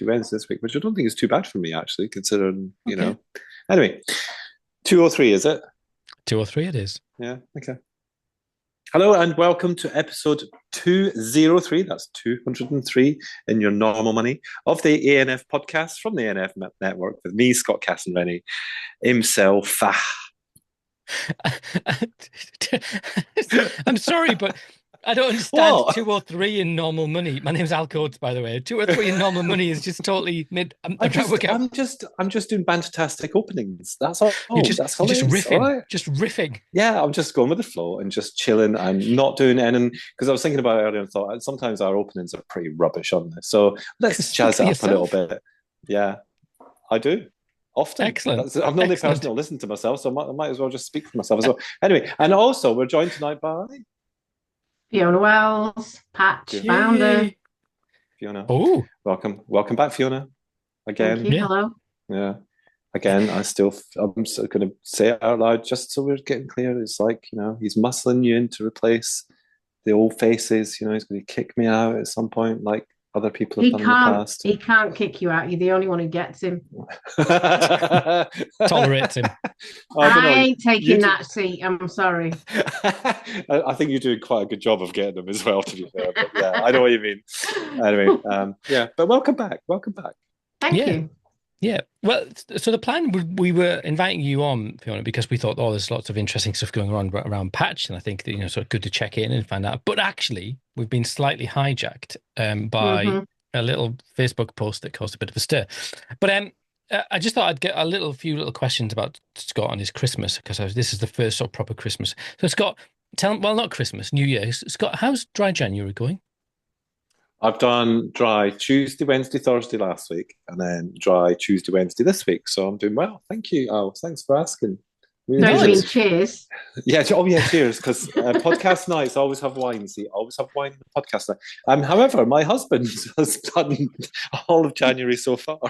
Tuesday, Wednesday this week, which I don't think is too bad for me, actually, considering, Anyway, 203, is it? 203 it is. Yeah, okay. Hello and welcome to episode 203, that's 203 in your normal money, of the ANF podcast from the ANF network with me, Scott Casson-Rennie, himself. I'm sorry, but I don't understand. What? 203 in normal money. My name's Al Coates, by the way. 203 in normal money is just totally mid. I'm just doing fantastic openings. That's all. You're just riffing. Right? Just riffing. Yeah, I'm just going with the flow and just chilling and not doing anything, because I was thinking about it earlier and thought sometimes our openings are pretty rubbish, aren't they? So let's jazz it up a little bit. Yeah, I do. Often. Excellent. I'm the only person who listens to myself, so I might as well just speak for myself as well. Anyway, and also we're joined tonight by Fiona Wells, Patch founder. Fiona. Oh, welcome back, Fiona. Again. Thank you. Yeah. Hello. Yeah. Again, I'm going to say it out loud just so we're getting clear. It's like, he's muscling you in to replace the old faces. He's going to kick me out at some point, like other people have done in the past. He can't kick you out. You're the only one who gets him. Tolerates him. I ain't taking that seat. I'm sorry. I think you're doing quite a good job of getting them as well, to be fair. But yeah, I know what you mean. Anyway, but welcome back. Thank you. Yeah. Well, so the plan, we were inviting you on, Fiona, because we thought, there's lots of interesting stuff going on around Patch, and I think that, sort of good to check in and find out. But actually, we've been slightly hijacked by a little Facebook post that caused a bit of a stir. But I just thought I'd get a few little questions about Scott on his Christmas, because this is the first sort of proper Christmas. So Scott, not Christmas, New Year. Scott, how's dry January going? I've done dry Tuesday, Wednesday, Thursday last week, and then dry Tuesday, Wednesday this week. So I'm doing well. Thank you. Oh, thanks for asking. Cheers. Yeah. Oh, yeah. Cheers. Because podcast nights always have wine. See, always have wine in the podcast night. However, my husband has done all of January so far.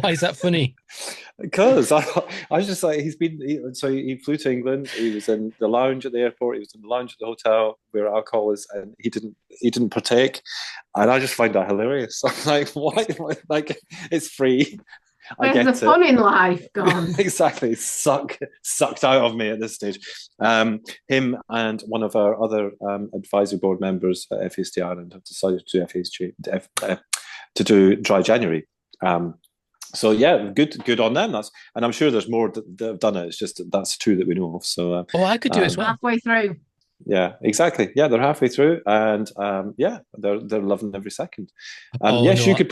Why is that funny? Because I was just like, he flew to England. He was in the lounge at the airport. He was in the lounge at the hotel where alcohol is, and he didn't partake. And I just find that hilarious. I'm like, why? Like, it's free. Where's the fun in life gone? Exactly, sucked out of me at this stage. Him and one of our other advisory board members at FAST Ireland have decided to do to do dry January. So yeah, good on them. And I'm sure there's more that have done it. It's just that's two that we know of. So I could do it as well. Halfway through. Yeah, exactly. Yeah, they're halfway through, and they're loving every second. You could.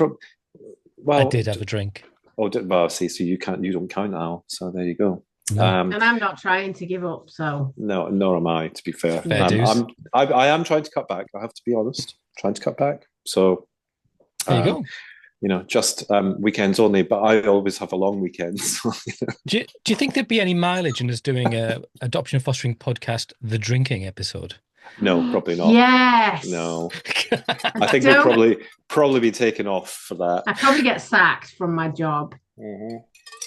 I did have a drink. Oh, well, see, so you don't count now. So there you go. No. And I'm not trying to give up. So no, nor am I. To be fair, I am trying to cut back. I have to be honest. Trying to cut back. So there you go. Just weekends only, but I always have a long weekend. So, do you think there'd be any mileage in us doing a adoption and fostering podcast, the drinking episode? No, probably not. Yes. No. I think we'll probably be taken off for that. I probably get sacked from my job. Mm-hmm.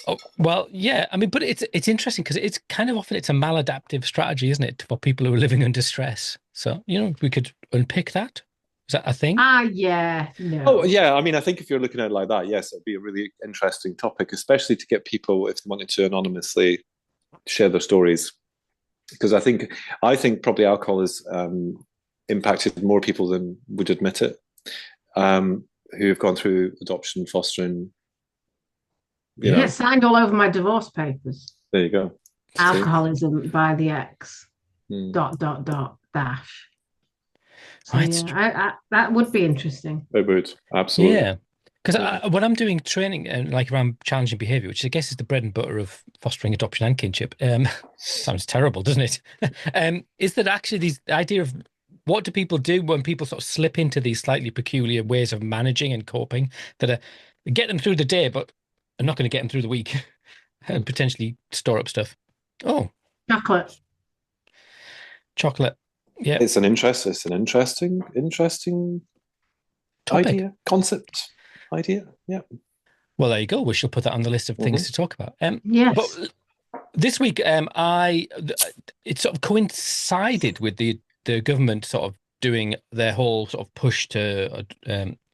Oh, well, yeah. I mean, but it's interesting because it's kind of often it's a maladaptive strategy, isn't it, for people who are living under stress? So, we could unpick that. Is that a thing? Yeah. No. Oh, yeah. I mean, I think if you're looking at it like that, yes, it'd be a really interesting topic, especially to get people, if they wanted to anonymously share their stories. Because I think probably alcohol has impacted more people than would admit it, who have gone through adoption, fostering. You get signed all over my divorce papers. There you go. Alcoholism by the ex. ... dash. So, that would be interesting. It would, absolutely. Yeah. Because when I'm doing training like around challenging behaviour, which I guess is the bread and butter of fostering, adoption and kinship, sounds terrible, doesn't it? Is that actually the idea of what do people do when people sort of slip into these slightly peculiar ways of managing and coping that get them through the day, but are not going to get them through the week and potentially store up stuff? Oh. Chocolate. Yeah. It's an interesting topic. Idea, concept. Idea, yeah. Well, there you go. We shall put that on the list of things to talk about. Yes. But this week, it sort of coincided with the government sort of doing their whole sort of push to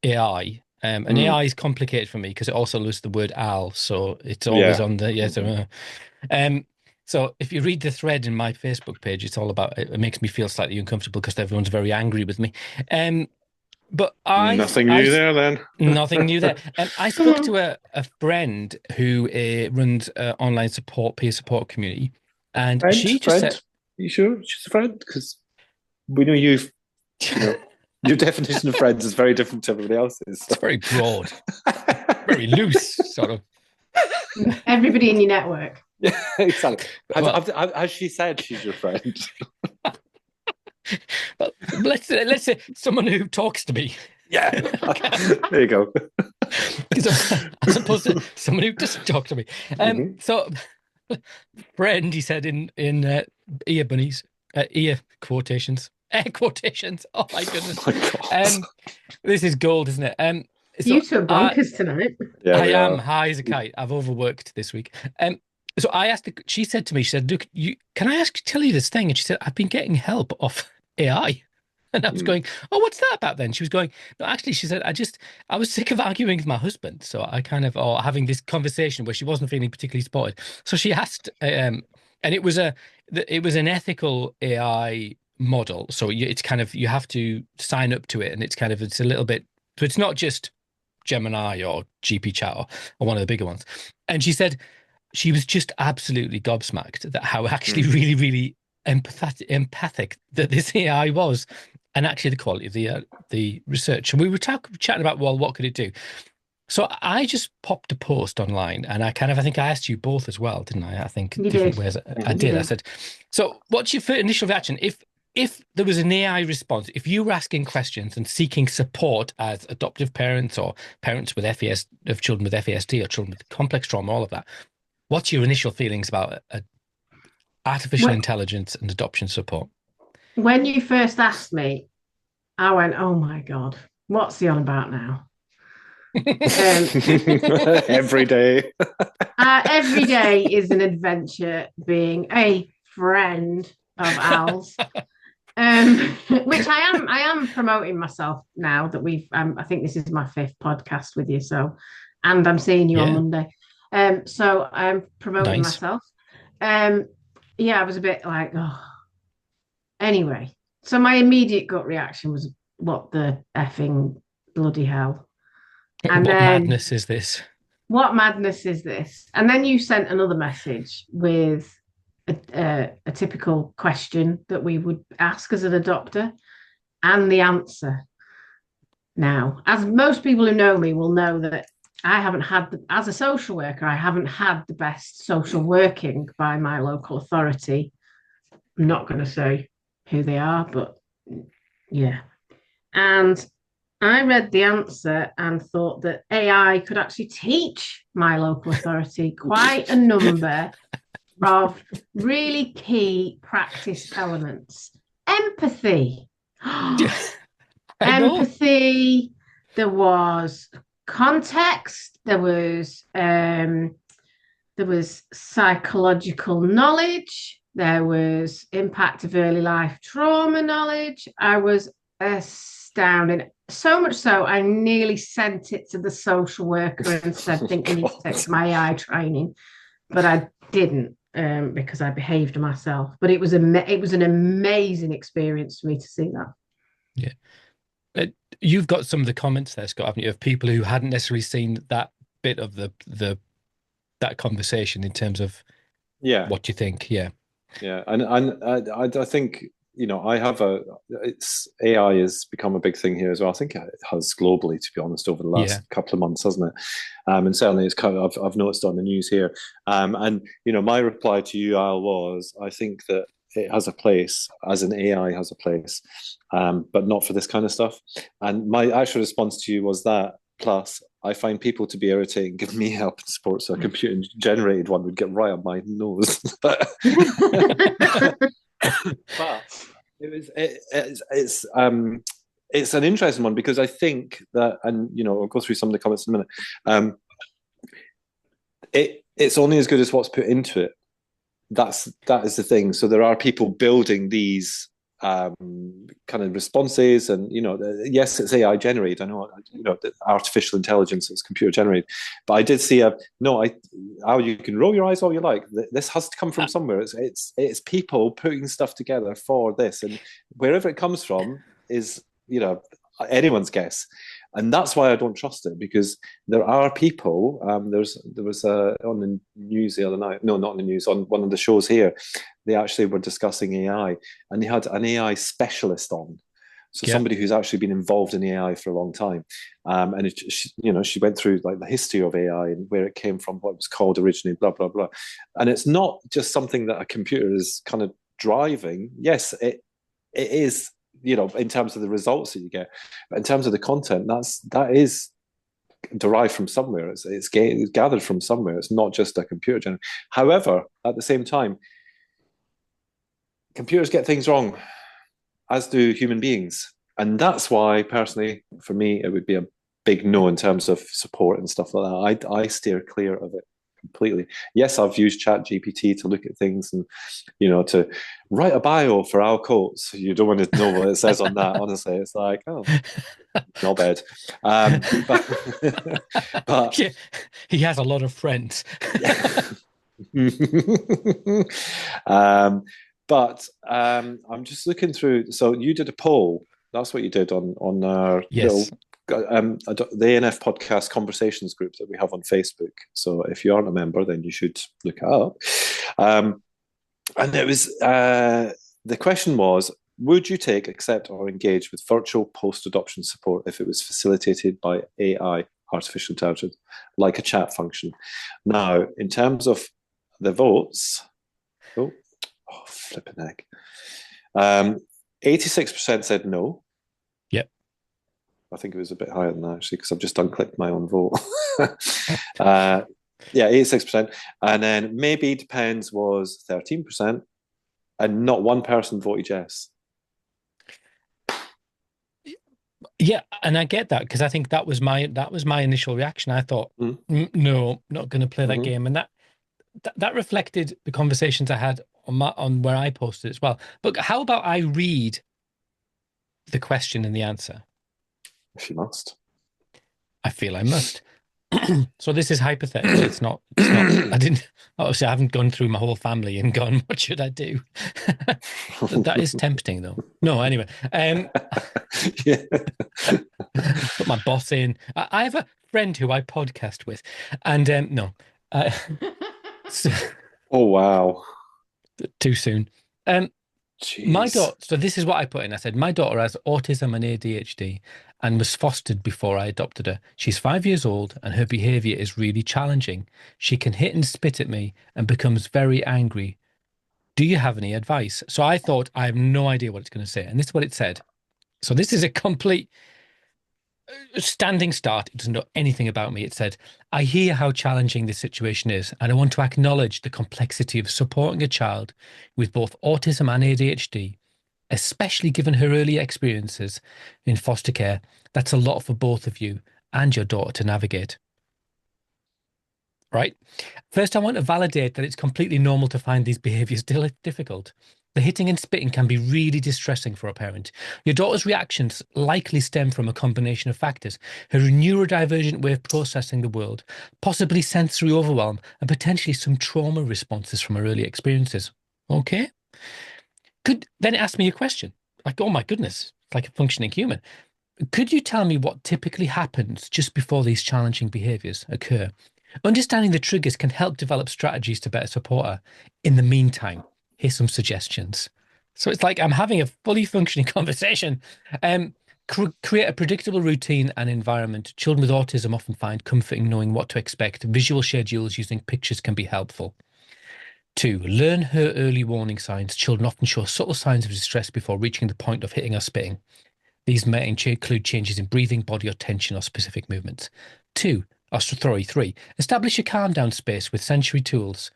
AI And AI is complicated for me because it also lists the word "al," so it's always on the So if you read the thread in my Facebook page, it's all about it. It makes me feel slightly uncomfortable because everyone's very angry with me. But nothing new there then. Nothing new there. I spoke to a friend who runs an online peer support community, and she just said, "Are you sure she's a friend? Because we know you know, your definition of friends is very different to everybody else's. It's very broad, very loose, sort of. Everybody in your network. Yeah, exactly. Has she said she's your friend? Well, let's say someone who talks to me. Yeah, there you go. As opposed to someone who doesn't talk to me. So, friend, he said in ear bunnies, ear quotations, air quotations. Oh my goodness! This is gold, isn't it? So you two are bonkers tonight. Yeah, I am high as a kite. I've overworked this week. So I asked her, she said to me, she said, "Look, can I tell you this thing?" And she said, "I've been getting help off AI." And I was going, "Oh, what's that about then?" She was going, "No, actually," she said, I was sick of arguing with my husband. So I or having this conversation where she wasn't feeling particularly supported. So she asked, and it was an ethical AI model. So it's kind of, you have to sign up to it. And it's a little bit, so it's not just Gemini or GP Chat or one of the bigger ones. And she said she was just absolutely gobsmacked that how actually really, really empathic that this AI was, and actually the quality of the research. And we were chatting about, well, what could it do? So I just popped a post online, and I think I asked you both as well, didn't I? I think you different did. ways. I did. I said, so what's your initial reaction if there was an AI response, if you were asking questions and seeking support as adoptive parents or parents with of children with FASD or children with complex trauma, all of that, what's your initial feelings about artificial intelligence and adoption support? When you first asked me, I went, "Oh my God, what's he on about now?" Every day. Every day is an adventure being a friend of Al's. Which I am promoting myself now that I think this is my 5th podcast with you. So, and I'm seeing you on Monday. So I'm promoting myself. I was a bit like, oh. Anyway, so my immediate gut reaction was, what the effing bloody hell? And what madness is this? What madness is this? And then you sent another message with a typical question that we would ask as an adopter, and the answer. Now, as most people who know me will know, that I haven't had, as a social worker, I haven't had the best social working by my local authority. I'm not going to say who they are, but yeah. And I read the answer and thought that AI could actually teach my local authority quite a number of really key practice elements. Empathy. Empathy. There was context. There was psychological knowledge. There was impact of early life trauma knowledge. I was astounded. So much so, I nearly sent it to the social worker and said, I think we need to take my AI training. But I didn't, because I behaved myself. But it was an amazing experience for me to see that. Yeah. You've got some of the comments there, Scott, haven't you, of people who hadn't necessarily seen that bit of that conversation in terms of what you think. Yeah. And I think, AI has become a big thing here as well. I think it has globally, to be honest, over the last couple of months, hasn't it? And certainly it's I've noticed on the news here. And my reply to you, Al, was, I think that it has a place, as an AI has a place, but not for this kind of stuff. And my actual response to you was that, plus I find people to be irritating, give me help and support, so a computer-generated one would get right on my nose. But it's an interesting one, because I think that, and I'll go through some of the comments in a minute. It's only as good as what's put into it. That is the thing. So there are people building these kind of responses, and yes, it's AI generated. I know, the artificial intelligence is computer generated, but I did see how you can roll your eyes all you like. This has to come from somewhere. It's people putting stuff together for this, and wherever it comes from is anyone's guess. And that's why I don't trust it, because there are people. There was on the news the other night. No, not on the news. On one of the shows here, they actually were discussing AI, and they had an AI specialist on. So somebody who's actually been involved in AI for a long time, and she went through like the history of AI and where it came from, what it was called originally, blah blah blah. And it's not just something that a computer is kind of driving. Yes, it is. In terms of the results that you get, but in terms of the content, that is derived from somewhere. It's gathered from somewhere. It's not just a computer generated. However, at the same time, computers get things wrong, as do human beings, and that's why, personally, for me, it would be a big no in terms of support and stuff like that. I steer clear of it completely. Yes, I've used ChatGPT to look at things and to write a bio for Al Coates. You don't want to know what it says on that. Honestly, it's like, oh, not bad. But yeah, he has a lot of friends. But I'm just looking through. So you did a poll. That's what you did on our yes. The ANF podcast conversations group that we have on Facebook. So if you aren't a member, then you should look it up. And it was the question was: would you take, accept, or engage with virtual post-adoption support if it was facilitated by AI, artificial intelligence, like a chat function? Now, in terms of the votes, flipping heck, 86% said no. Yep. I think it was a bit higher than that, actually, because I've just unclicked my own vote. 86%. And then maybe depends was 13%, and not one person voted yes. Yeah, and I get that, because I think that was my initial reaction. I thought, no, not going to play that game, and that reflected the conversations I had on where I posted as well. But how about I read the question and the answer? If you must. I feel I must. So this is hypothetical. It's not. I haven't gone through my whole family and gone, what should I do? That is tempting, though. No, anyway. Put my boss in. I have a friend who I podcast with, and no. Oh, wow. Too soon. My daughter, so this is what I put in. I said, my daughter has autism and ADHD and was fostered before I adopted her. She's 5 years old and her behavior is really challenging. She can hit and spit at me and becomes very angry. Do you have any advice? So I thought, I have no idea what it's going to say. And this is what it said. So this is a complete standing start. It doesn't know anything about me. It said, I hear how challenging this situation is, and I want to acknowledge the complexity of supporting a child with both autism and ADHD, especially given her early experiences in foster care. That's a lot for both of you and your daughter to navigate. Right? First, I want to validate that it's completely normal to find these behaviors difficult. The hitting and spitting can be really distressing for a parent. Your daughter's reactions likely stem from a combination of factors: her neurodivergent way of processing the world, possibly sensory overwhelm, and potentially some trauma responses from her early experiences. Okay? Then it asked me a question, like, oh my goodness, like a functioning human. Could you tell me what typically happens just before these challenging behaviors occur? Understanding the triggers can help develop strategies to better support her. In the meantime, here's some suggestions. So it's like I'm having a fully functioning conversation. Create a predictable routine and environment. Children with autism often find comforting knowing what to expect. Visual schedules using pictures can be helpful. 2, learn her early warning signs. Children often show subtle signs of distress before reaching the point of hitting or spitting. These may include changes in breathing, body or tension, or specific movements. 3, establish a calm down space with sensory tools.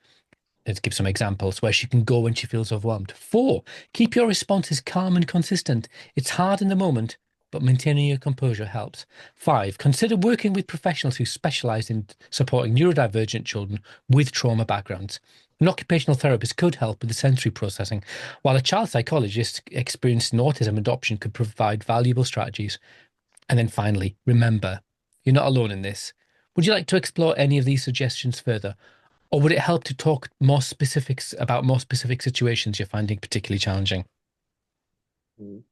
Let's give some examples where she can go when she feels overwhelmed. 4, keep your responses calm and consistent. It's hard in the moment, but maintaining your composure helps. 5, consider working with professionals who specialize in supporting neurodivergent children with trauma backgrounds. An occupational therapist could help with the sensory processing, while a child psychologist experienced in autism adoption could provide valuable strategies. And then finally, remember, you're not alone in this. Would you like to explore any of these suggestions further? Or would it help to talk more specifics about more specific situations you're finding particularly challenging? Can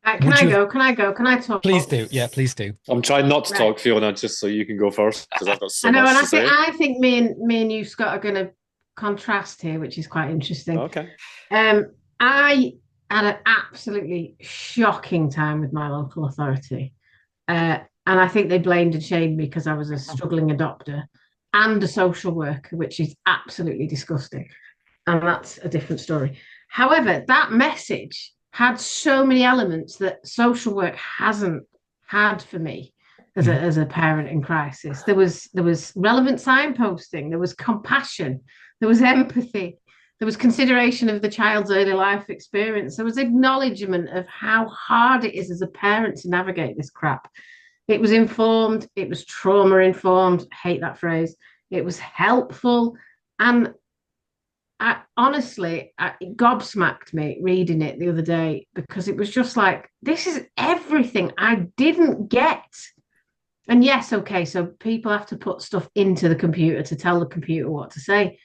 I go? Can I go? Can I talk? Please do. Yeah, please do. I'm trying not to talk, Fiona, just so you can go first, because I've got so I know, much and to say. I think me and you, Scott, are going to contrast here, which is quite interesting. Okay. I had an absolutely shocking time with my local authority. And I think they blamed and shamed me because I was a struggling adopter and a social worker, which is absolutely disgusting. And that's a different story. However, that message had so many elements that social work hasn't had for me as a parent in crisis. There was relevant signposting, there was compassion, there was empathy, there was consideration of the child's early life experience, there was acknowledgement of how hard it is as a parent to navigate this crap. It was informed, it was trauma informed, hate that phrase. It was helpful, and it gobsmacked me reading it the other day, because it was just like, this is everything I didn't get. And yes, okay, so people have to put stuff into the computer to tell the computer what to say.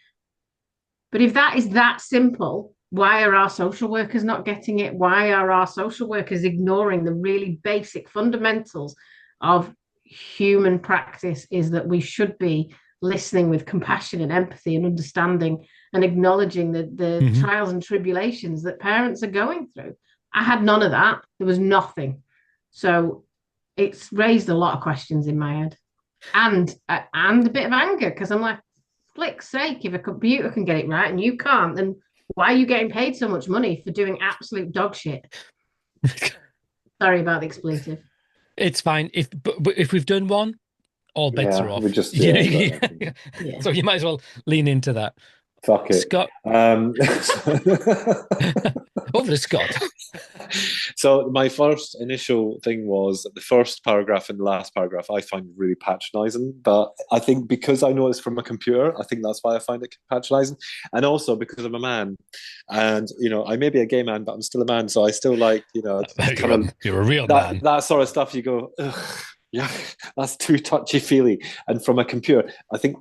But if that is that simple, why are our social workers not getting it? Why are our social workers ignoring the really basic fundamentals of human practice? Is that we should be listening with compassion and empathy and understanding and acknowledging the trials and tribulations that parents are going through. I had none of that. There was nothing. So it's raised a lot of questions in my head, and a bit of anger, because I'm like, flick's sake, if a computer can get it right and you can't, then why are you getting paid so much money for doing absolute dog shit? Sorry about the expletive. It's fine. But if we've done one, all bets are off. We just, So you might as well lean into that. Fuck it. Scott. Over to Scott. So my first initial thing was the first paragraph and the last paragraph I find really patronising, but I think because I know it's from a computer, I think that's why I find it patronising, and also because I'm a man, and I may be a gay man, but I'm still a man, so I still like you're a real man. That sort of stuff. You go, ugh, yeah, that's too touchy feely, and from a computer, I think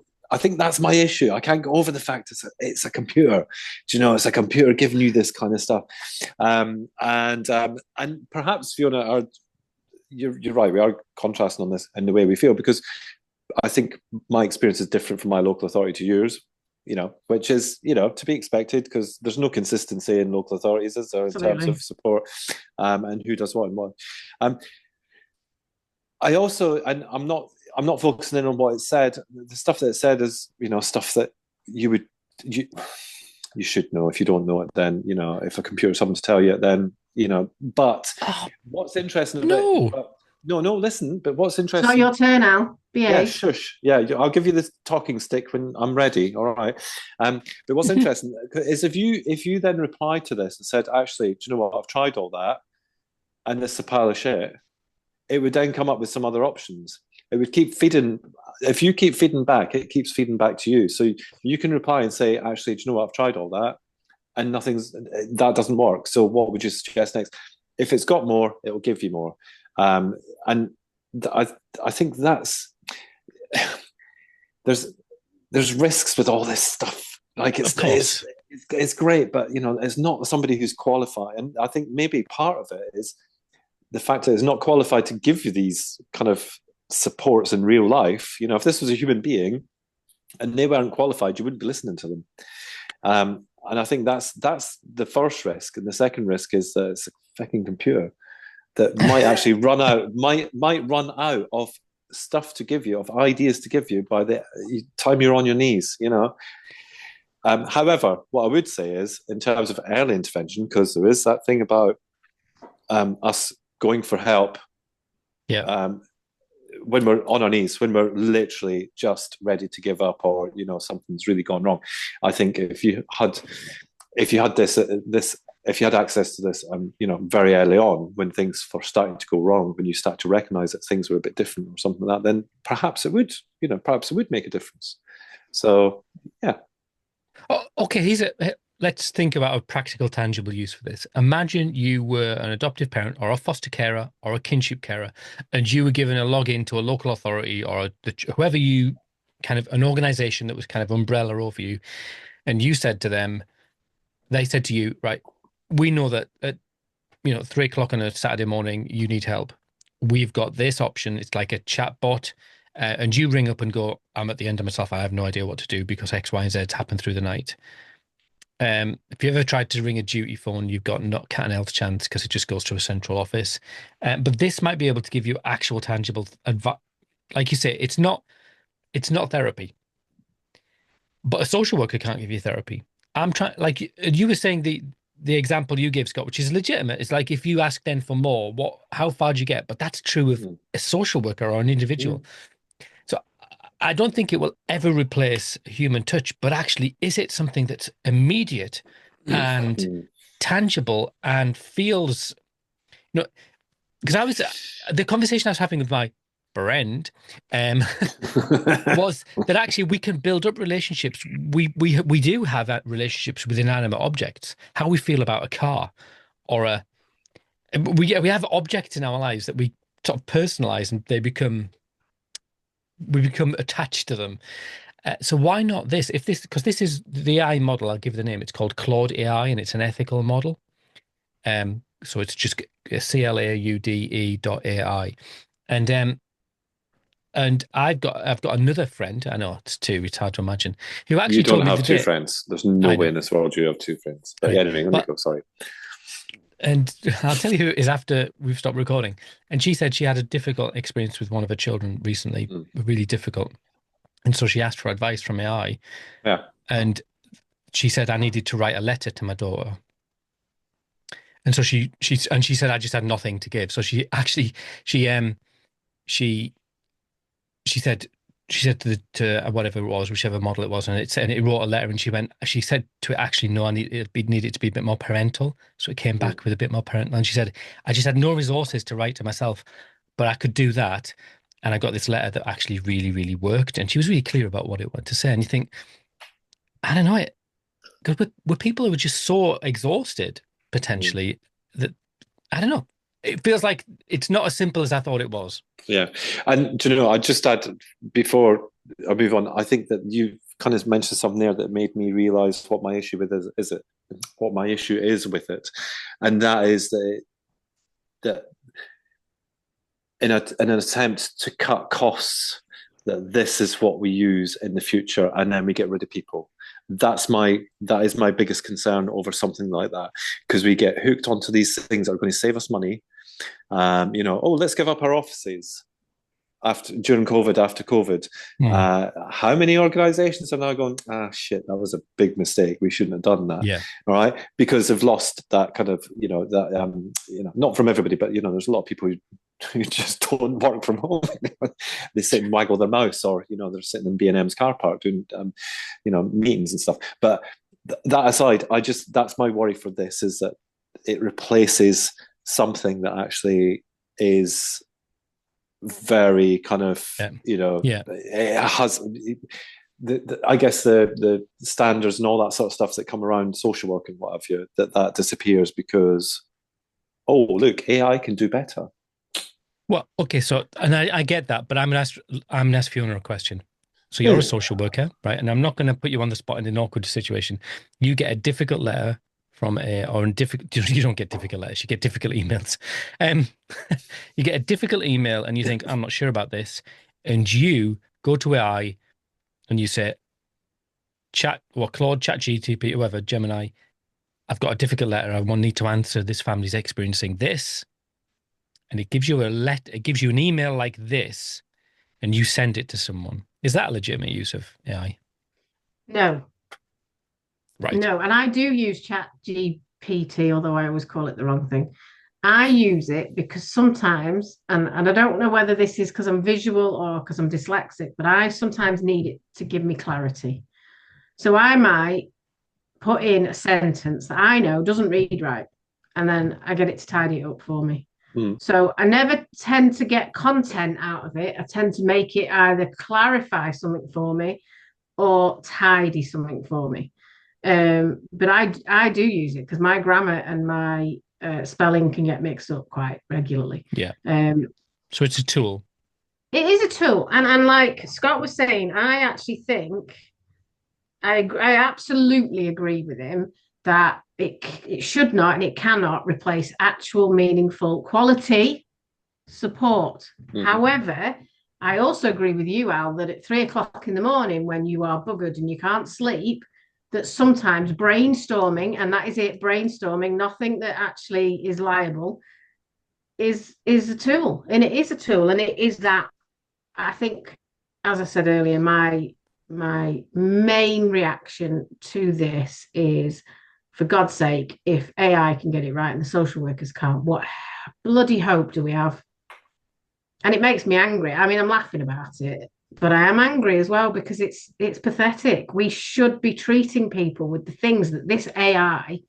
that's my issue. I can't go over the fact it's a computer. It's a computer giving you this kind of stuff. And perhaps, Fiona, you're right. We are contrasting on this in the way we feel, because I think my experience is different from my local authority to yours, which is, to be expected, because there's no consistency in local authorities, is there, in terms of support and who does what and what. I also, and I'm not focusing in on what it said. The stuff that it said is, stuff that you should know. If you don't know it, then, if a computer's something to tell you, then, but what's interesting about listen, but what's interesting. It's not your turn, Al. Yeah, shush. Yeah, I'll give you this talking stick when I'm ready. All right. But what's interesting is if you then replied to this and said, actually, do you know what? I've tried all that, and this is a pile of shit. It would then come up with some other options. It would keep feeding. If you keep feeding back, it keeps feeding back to you. So you can reply and say, actually, do you know what? I've tried all that, and that doesn't work. So what would you suggest next? If it's got more, it will give you more. And I think that's there's risks with all this stuff. Like it's great, but it's not somebody who's qualified. And I think maybe part of it is the fact that it's not qualified to give you these kind of supports in real life. If this was a human being and they weren't qualified, you wouldn't be listening to them. And I think that's the first risk. And the second risk is that it's a fucking computer that might actually run out of stuff to give you, of ideas to give you by the time you're on your knees. However, what I would say is, in terms of early intervention, because there is that thing about us going for help. Yeah. When we're on our knees, when we're literally just ready to give up, or something's really gone wrong. I think if you had access to this, very early on, when things were starting to go wrong, when you start to recognise that things were a bit different or something like that, then perhaps it would make a difference. So yeah. Oh, okay, let's think about a practical, tangible use for this. Imagine you were an adoptive parent or a foster carer or a kinship carer, and you were given a login to a local authority or whoever you kind of an organization that was kind of umbrella over you, and you said to them, they said to you, right, we know that at 3 o'clock on a Saturday morning you need help. We've got this option. It's like a chat bot. And you ring up and go, I'm at the end of myself. I have no idea what to do because X, Y, and Z happened through the night. If you ever tried to ring a duty phone, you've got not cat and elf chance because it just goes to a central office. But this might be able to give you actual tangible advice. Like you say, it's not therapy, but a social worker can't give you therapy. I'm trying, like you were saying, the example you gave, Scott, which is legitimate. It's like if you ask then for more, how far do you get? But that's true of a social worker or an individual. So I don't think it will ever replace human touch, but actually, is it something that's immediate and tangible and feels, because the conversation I was having with my friend was that actually we can build up relationships. We do have relationships with inanimate objects. How we feel about a car or we have objects in our lives that we sort of personalize and we become attached to them. So why not this? Because this is the AI model, I'll give the name. It's called Claude AI, and it's an ethical model. So it's just CLAUDE.ai, and I've got another friend. I know it's two. It's hard to imagine. Who actually you don't told me have two friends. There's no way in this world you have two friends. But anyway, let me go. Sorry. And I'll tell you who it is after we've stopped recording. And she said she had a difficult experience with one of her children recently, really difficult. And so she asked for advice from AI. Yeah. And she said, I needed to write a letter to my daughter. And so she said, I just had nothing to give. So she said to whatever it was, whichever model it was, and it wrote a letter, and she said to it, actually, no, it needed to be a bit more parental. So it came back with a bit more parental. And she said, I just had no resources to write to myself, but I could do that. And I got this letter that actually really, really worked. And she was really clear about what it wanted to say. And you think, I don't know, because we're people who are just so exhausted potentially that, I don't know. It feels like it's not as simple as I thought it was. Yeah. And I just add, before I move on, I think that you kind of mentioned something there that made me realize what my issue with what my issue is with it. And that is that in an attempt to cut costs, that this is what we use in the future, and then we get rid of people. That is my biggest concern over something like that, because we get hooked onto these things that are going to save us money. Let's give up our offices during COVID, after COVID. How many organizations are now going, shit, that was a big mistake, we shouldn't have done that. Yeah. All right, because they've lost that kind of not from everybody, but there's a lot of people who just don't work from home. They sit and waggle their mouse, or they're sitting in B&M's car park doing meetings and stuff. But that aside, that's my worry for this, is that it replaces something that actually is very kind of it has I guess the standards and all that sort of stuff that come around social work and what have you, that disappears because look, AI can do better. Well, okay, so and I get that, but I'm gonna ask Fiona a question. So you're a social worker, right? And I'm not going to put you on the spot in an awkward situation. You get a difficult letter you don't get difficult letters, you get difficult emails. You get a difficult email and you think, I'm not sure about this. And you go to AI and you say, Claude, ChatGPT, whoever, Gemini, I've got a difficult letter. I need to answer. This family's experiencing this. And it gives you it gives you an email like this, and you send it to someone. Is that a legitimate use of AI? No. Right. No, and I do use ChatGPT, although I always call it the wrong thing. I use it because sometimes, and I don't know whether this is because I'm visual or because I'm dyslexic, but I sometimes need it to give me clarity. So I might put in a sentence that I know doesn't read right, and then I get it to tidy it up for me. So I never tend to get content out of it. I tend to make it either clarify something for me or tidy something for me. But I do use it because my grammar and my spelling can get mixed up quite regularly. Yeah. So it's a tool. It is a tool, and like Scott was saying, I actually think I absolutely agree with him that it should not and it cannot replace actual meaningful quality support. Mhm. However, I also agree with you, Al, that at 3 o'clock in the morning when you are buggered and you can't sleep, that sometimes brainstorming, and that is it, brainstorming, nothing that actually is liable, is a tool. And it is a tool, and it is that. I think, as I said earlier, my main reaction to this is, for God's sake, if AI can get it right and the social workers can't, what bloody hope do we have? And it makes me angry. I mean, I'm laughing about it, but I am angry as well because it's pathetic. We should be treating people with the things that this AI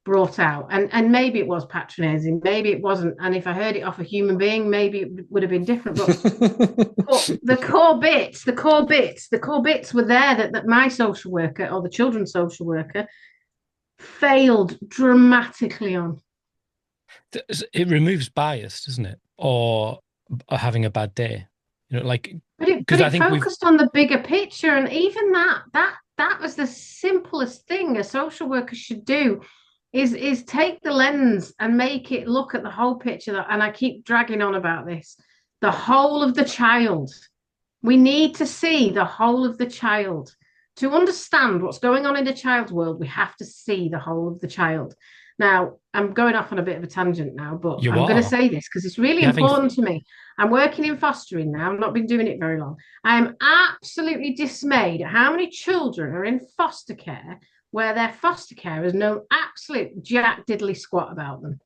brought out. And maybe it was patronizing, maybe it wasn't. And if I heard it off a human being, maybe it would have been different. But the core bits were there that my social worker or the children's social worker failed dramatically on. It removes bias, doesn't it? Or having a bad day. Like, but it focused on the bigger picture, and even that was the simplest thing a social worker should do, is take the lens and make it look at the whole picture. And I keep dragging on about this, the whole of the child. We need to see the whole of the child. To understand what's going on in the child's world, we have to see the whole of the child. Now, I'm going off on a bit of a tangent now, but I'm going to say this because it's really important to me. I'm working in fostering now. I've not been doing it very long. I am absolutely dismayed at how many children are in foster care where their foster carers know absolute jack diddly squat about them.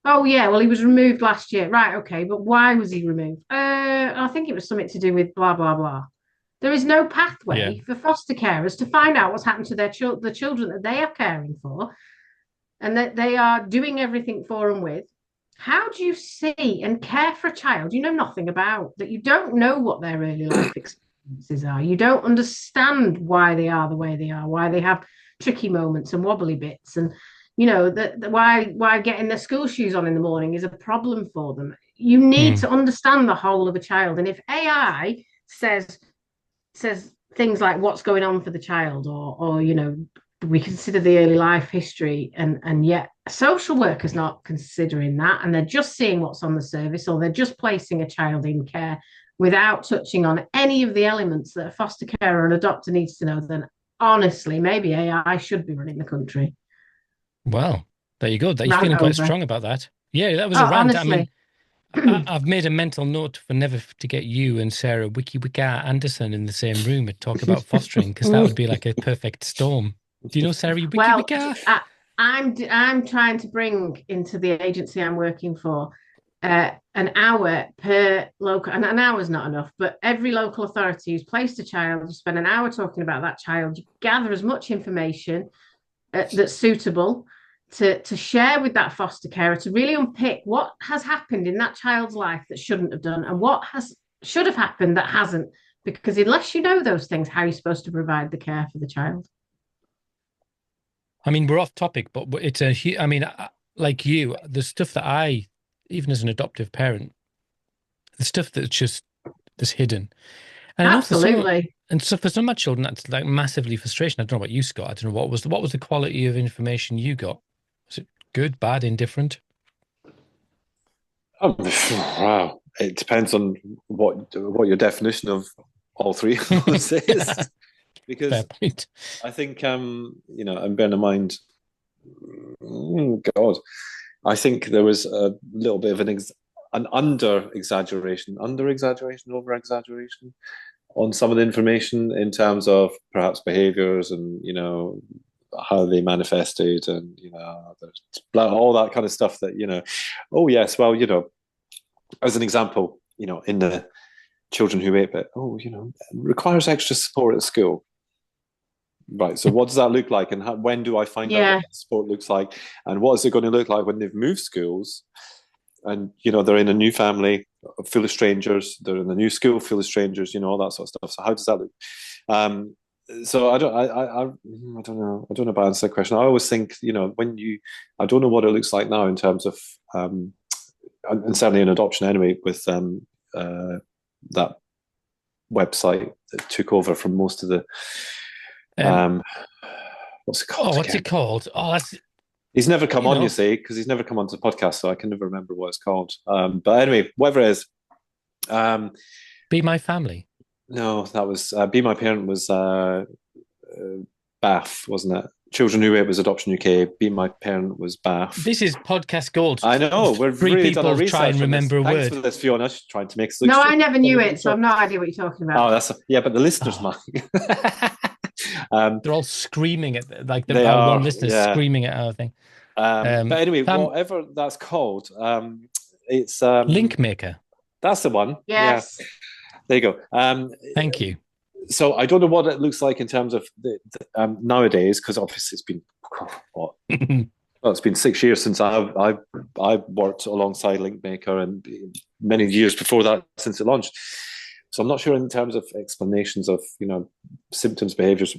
Oh, yeah, well, he was removed last year. Right, okay, but why was he removed? I think it was something to do with blah, blah, blah. There is no pathway for foster carers to find out what's happened to the children that they are caring for and that they are doing everything for and with. How do you see and care for a child you know nothing about, that you don't know what their early life experiences are? You don't understand why they are the way they are, why they have tricky moments and wobbly bits, and why getting their school shoes on in the morning is a problem for them. You need to understand the whole of a child. And if AI says things like what's going on for the child, or we consider the early life history, and yet a social worker's not considering that, and they're just seeing what's on the service, or they're just placing a child in care without touching on any of the elements that a foster carer or an adopter needs to know, then honestly, maybe AI should be running the country. Well, there you go. You're feeling quite strong about that. Yeah, that was a rant. Honestly. I mean, I've made a mental note for never to get you and Sarah Wiki-Wika Anderson in the same room and talk about fostering, because that would be like a perfect storm. Do you know Sarah Wiki-Wika? Well, I'm trying to bring into the agency I'm working for an hour per local, and an hour's not enough, but every local authority who's placed a child, you spend an hour talking about that child, you gather as much information that's suitable to share with that foster carer, to really unpick what has happened in that child's life that shouldn't have done, and what should have happened that hasn't. Because unless you know those things, how are you supposed to provide the care for the child? I mean, we're off topic, but it's like you, the stuff that even as an adoptive parent, the stuff that's hidden. And absolutely. And so for some of my children, that's like massively frustrating. I don't know about you, Scott. I don't know what was the quality of information you got. Was it good, bad, indifferent? Oh, wow! It depends on what your definition of all three of those is. Because fair point. I think and bear in mind, God, I think there was a little bit of an over exaggeration on some of the information in terms of perhaps behaviors and how they manifested, and all that kind of stuff that oh yes, well, as an example, in the children who 8-bit, requires extra support at school. Right. So what does that look like? And when do I find out what that support looks like? And what is it going to look like when they've moved schools? And, they're in a new family full of strangers. They're in a new school full of strangers, all that sort of stuff. So how does that look? so I don't know. I don't know about answer the question. I always think, I don't know what it looks like now in terms of, and certainly in adoption anyway, with that website that took over from most of the, what's it called? Oh, what's it called? Oh, that's. He's never come on, you see, because he's never come onto the podcast, so I can never remember what it's called. But anyway, whatever it is. Be My Family. No, that was Be My Parent was BAF, wasn't it? Children Who Wait was Adoption UK. Be My Parent was BAF. This is podcast gold. I know. We're three really people try and remember a word. Thanks for this, Fiona. She's trying to make us. No, I never knew it, so I've no idea what you're talking about. Oh, but the listeners might. They're all screaming at like one listener screaming at our thing. But anyway, whatever that's called, it's Link Maker. That's the one. Yes. Yeah. There you go. Thank you. So I don't know what it looks like in terms of nowadays, because obviously it's been it's been 6 years since I worked alongside LinkMaker, and many years before that since it launched. So I'm not sure in terms of explanations of symptoms, behaviours,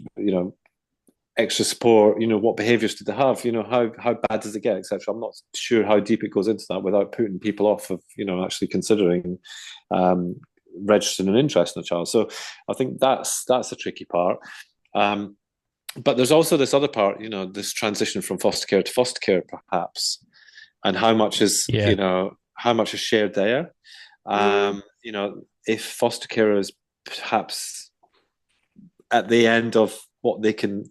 extra support, what behaviours do they have, how bad does it get, etc. I'm not sure how deep it goes into that without putting people off of actually considering registering an interest in a child. So I think that's a tricky part. But there's also this other part, this transition from foster care to foster care, perhaps, and how much is how much is shared there. If foster care is perhaps at the end of what they can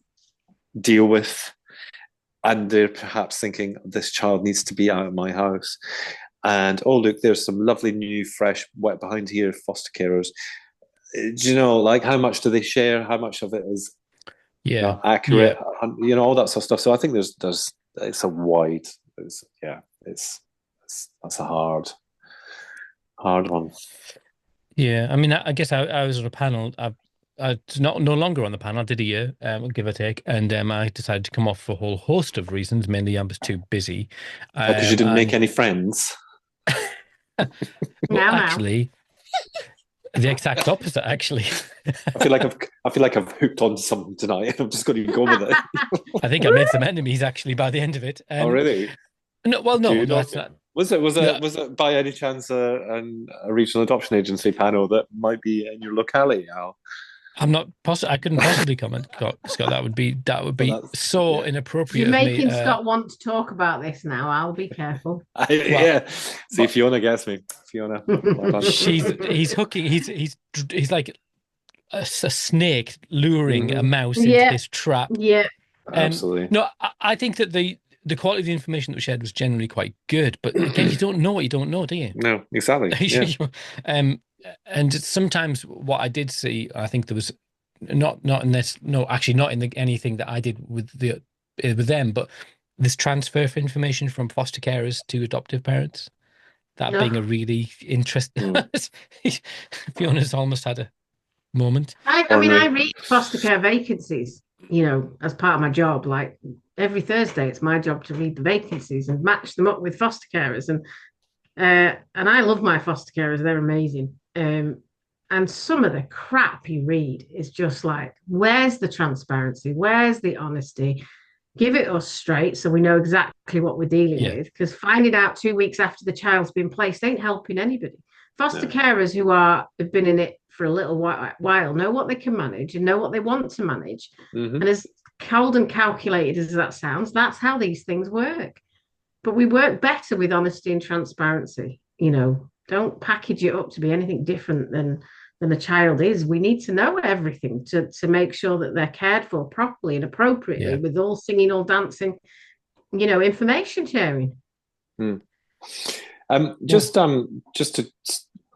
deal with, and they're perhaps thinking this child needs to be out of my house, and oh look, there's some lovely new fresh wet behind here foster carers. Like how much do they share? How much of it is accurate? All that sort of stuff. So I think there's it's a wide, that's a hard one. Yeah, I mean, I guess I was on a panel. I no longer on the panel. I did a year, give or take, and I decided to come off for a whole host of reasons. Mainly, I was too busy. Because you didn't make any friends. Actually, the exact opposite. Actually, I feel like I've hooked onto something tonight. I'm just going to go with it. I think I made some enemies actually by the end of it. Oh, really? No, well, no, that's not. Was it by any chance a regional adoption agency panel that might be in your locality, Al? I'm not possible. I couldn't possibly comment, Scott. That would be so inappropriate. You're making Scott want to talk about this now. I'll be careful. See if Fiona gets me. Fiona, he's hooking. He's like a snake luring a mouse into this trap. Yeah, absolutely. No, I think that the quality of the information that was shared was generally quite good, but again, you don't know what you don't know, do you? No, exactly. Yeah. And sometimes what I did see, I think there was not in this, no, actually not in anything that I did with them, but this transfer of information from foster carers to adoptive parents, that being a really interesting. Fiona's almost had a moment. I mean, I read foster care vacancies, as part of my job. Like every Thursday, it's my job to read the vacancies and match them up with foster carers, and I love my foster carers; they're amazing. And some of the crap you read is just like, where's the transparency? Where's the honesty? Give it us straight so we know exactly what we're dealing with. Because finding out 2 weeks after the child's been placed ain't helping anybody. Foster carers who have been in it for a little while know what they can manage and know what they want to manage. Mm-hmm. And as cold and calculated as that sounds, that's how these things work. But we work better with honesty and transparency. Don't package it up to be anything different than a child is. We need to know everything to make sure that they're cared for properly and appropriately, with all singing, all dancing, information sharing. Just to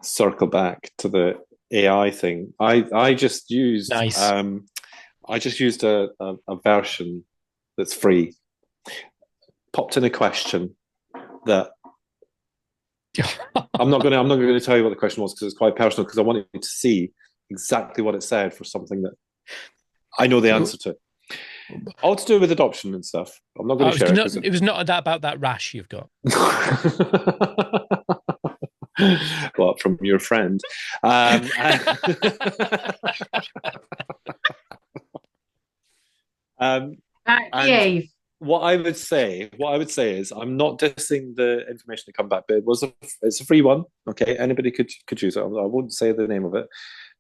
circle back to the AI thing, I just used a version that's free. Popped in a question that I'm not going to tell you what the question was because it's quite personal, because I wanted to see exactly what it said for something that I know the answer to. All to do with adoption and stuff. I'm not going to share it. It was not about that rash you've got. Well, from your friend. And Behave. what I would say is, I'm not dissing the information to come back, but it's a free one. Okay, anybody could use it. I won't say the name of it,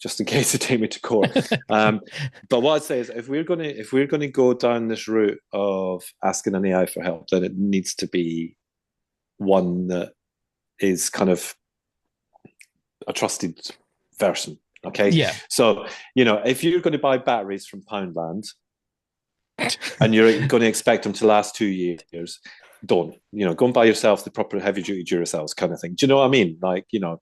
just in case they take me to court. But what I'd say is, if we're gonna go down this route of asking an AI for help, then it needs to be one that is kind of a trusted version. Okay, Yeah. So if you're going to buy batteries from Poundland, and you're going to expect them to last 2 years, don't. Go and buy yourself the proper heavy duty Duracells kind of thing. Do you know what I mean? Like, a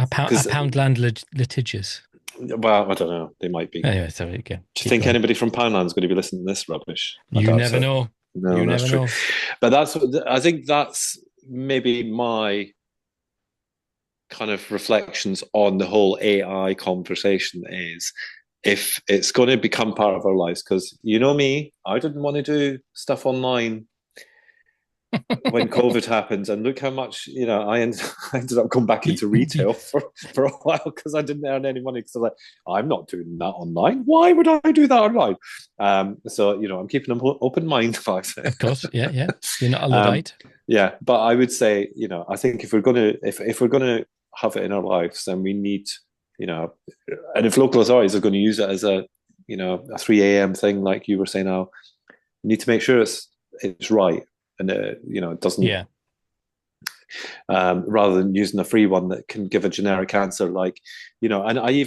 Poundland litigious. Well, I don't know. They might be. Anyway, sorry again. Do you think anybody from Poundland's going to be listening to this rubbish? You never know. No, you never know. But I think that's maybe my kind of reflections on the whole AI conversation is, if it's going to become part of our lives, because me, I didn't want to do stuff online when COVID happened, and look how much I ended up going back into retail for a while because I didn't earn any money. Because I'm not doing that online. Why would I do that online? So I'm keeping an open mind about it. Of course, yeah. You're not a Luddite. Yeah, but I would say I think if we're gonna have it in our lives, then we need. And if local authorities are going to use it as a 3 a.m. thing, like you were saying now, you need to make sure it's right, and it doesn't. Yeah. Rather than using a free one that can give a generic answer, like and I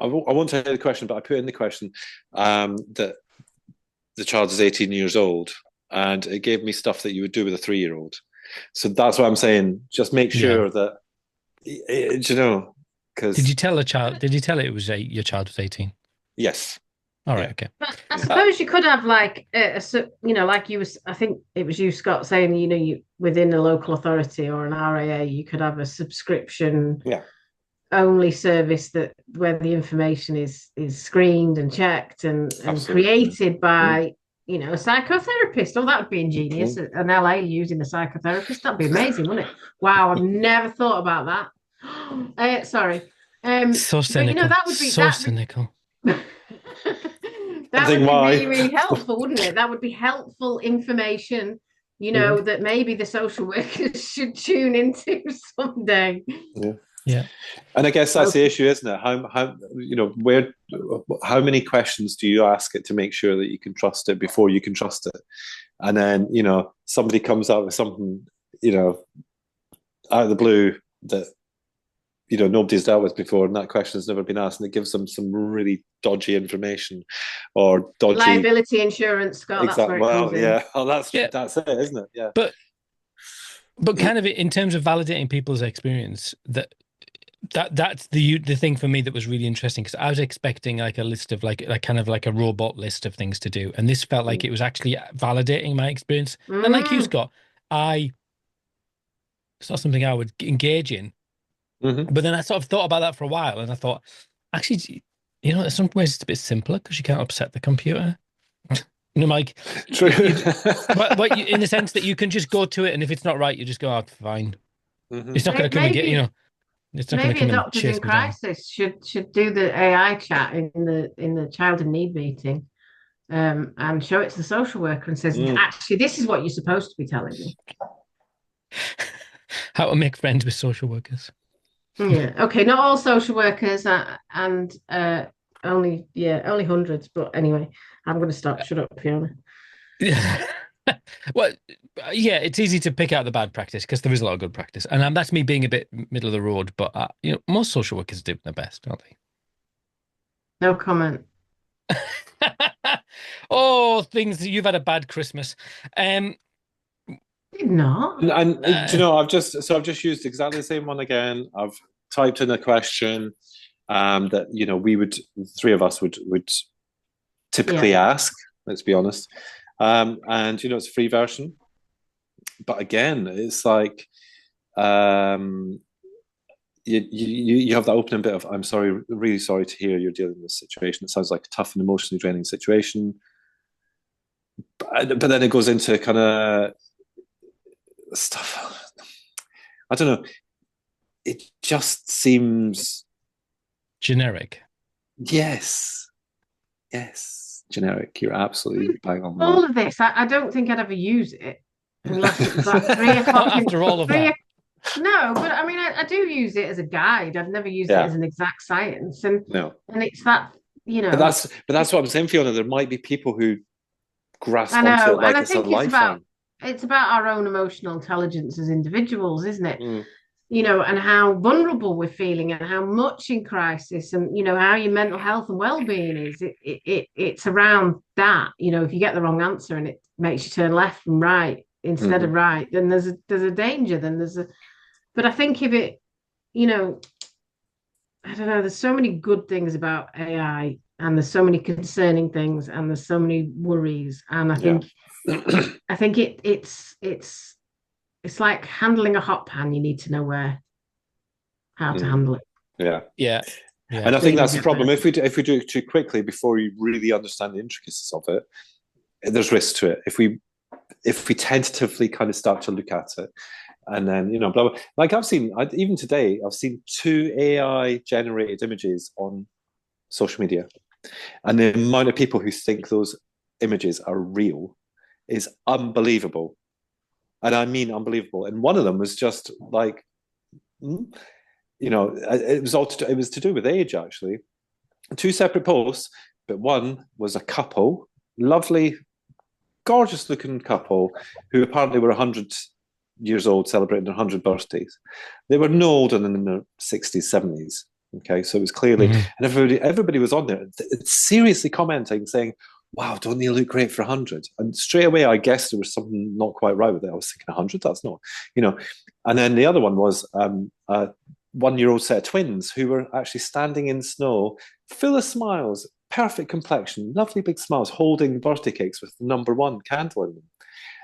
won't tell you the question, but I put in the question that the child is 18 years old, and it gave me stuff that you would do with a 3-year-old. So that's what I'm saying. Just make sure that Because did you tell a child? Did you tell it was your child was 18? Yes. All right. Okay. But I suppose you could have like like you was. I think it was you, Scott, saying you within a local authority or an RAA, you could have a subscription only service where the information is screened and checked and created by a psychotherapist. Oh, that would be ingenious. An LA using a psychotherapist, that'd be amazing, wouldn't it? Wow, I've never thought about that. Sorry. So cynical. That would be cynical. That would be really, really helpful, wouldn't it? That would be helpful information, that maybe the social workers should tune into someday. Yeah. And I guess that's the issue, isn't it? How many questions do you ask it to make sure that you can trust it before you can trust it? And then, somebody comes out with something, out of the blue that nobody's dealt with before, and that question has never been asked, and it gives them some really dodgy information or dodgy liability insurance. Scott, exactly. That's where it comes in. That's it, isn't it? Yeah. But kind of in terms of validating people's experience, that's the thing for me that was really interesting, because I was expecting like a list of like kind of like a robot list of things to do, and this felt like it was actually validating my experience. And like you, Scott, it's not something I would engage in. But then I sort of thought about that for a while, and I thought, actually, in some ways it's a bit simpler because you can't upset the computer. Mike. True. But in the sense that you can just go to it, and if it's not right, you just go, fine. It's not going to come and get It's not going to come and chase me down. Maybe a doctors in crisis should do the AI chat in the child in need meeting, and show it to the social worker and says, actually, this is what you're supposed to be telling me. How to make friends with social workers. Yeah. Okay. Not all social workers, and only hundreds. But anyway, I'm going to stop. Shut up, Fiona. Yeah. Well, yeah, it's easy to pick out the bad practice because there is a lot of good practice, and that's me being a bit middle of the road. But most social workers do their best, aren't they? No comment. Oh, things you've had a bad Christmas. Did not. And I've just used exactly the same one again. I've typed in a question that the three of us would typically ask. Let's be honest. And it's a free version, but again, it's like you have that opening bit of, I'm sorry, really sorry to hear you're dealing with this situation. It sounds like a tough and emotionally draining situation, but then it goes into kind of stuff. I don't know. It just seems generic. Yes. generic. You're absolutely bang on the All money. of this, I don't think I'd ever use it unless it was like 3 o'clock. After all of that. No, but I mean, I do use it as a guide. I've never used it as an exact science, and it's that, But that's what I'm saying, Fiona. There might be people who grasp onto it like it's a lifeline. It's about our own emotional intelligence as individuals, isn't it? And how vulnerable we're feeling and how much in crisis, and how your mental health and well-being is. It's around that. If you get the wrong answer and it makes you turn left and right instead of right, then there's a danger. But I think if it, I don't know, there's so many good things about AI, and there's so many concerning things, and there's so many worries. And I think it's like handling a hot pan. You need to know how to handle it. Yeah. And I think that's the problem. If we do it too quickly before you really understand the intricacies of it, there's risk to it. If we tentatively kind of start to look at it, and then blah, blah. Like even today, I've seen 2 AI generated images on social media, and the amount of people who think those images are real is unbelievable. And I mean unbelievable. And one of them was just like, it was to do with age, actually. 2 separate posts, but one was a couple, lovely, gorgeous looking couple, who apparently were 100 years old, celebrating their 100 birthdays. They were no older than in their 60s, 70s. Okay, so it was clearly, and everybody was on there seriously commenting, saying, wow, don't they look great for 100? And straight away, I guessed there was something not quite right with it. I was thinking 100, that's not, And then the other one was a 1-year-old set of twins who were actually standing in snow, full of smiles, perfect complexion, lovely big smiles, holding birthday cakes with the number 1 candle in them.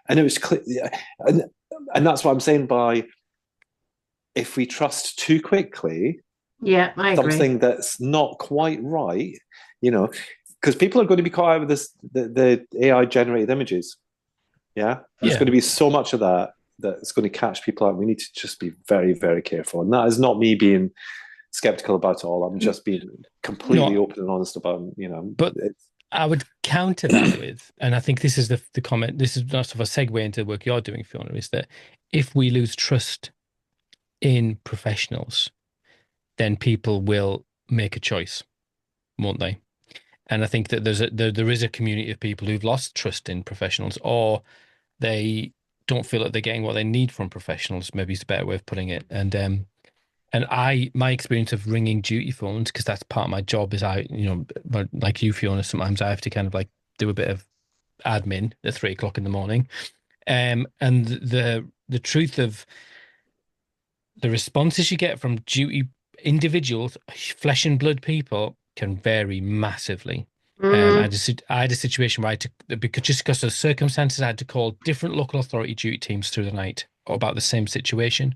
And it was clear, and that's what I'm saying by, if we trust too quickly, I agree. Something that's not quite right, because people are going to be caught out with the AI generated images. There's going to be so much of that it's going to catch people out. We need to just be very, very careful. And that is not me being skeptical about it all. I'm just being completely open and honest about, But I would counter that with, and I think this is the comment, this is sort of a segue into the work you're doing, Fiona, is that if we lose trust in professionals, then people will make a choice, won't they? And I think that there is a community of people who've lost trust in professionals, or they don't feel that they're getting what they need from professionals. Maybe it's a better way of putting it. And my experience of ringing duty phones, because that's part of my job, is like you, Fiona, sometimes I have to kind of like do a bit of admin at 3 o'clock in the morning. And the truth of the responses you get from duty individuals, flesh and blood people, can vary massively. I had a situation where because of the circumstances, I had to call different local authority duty teams through the night about the same situation.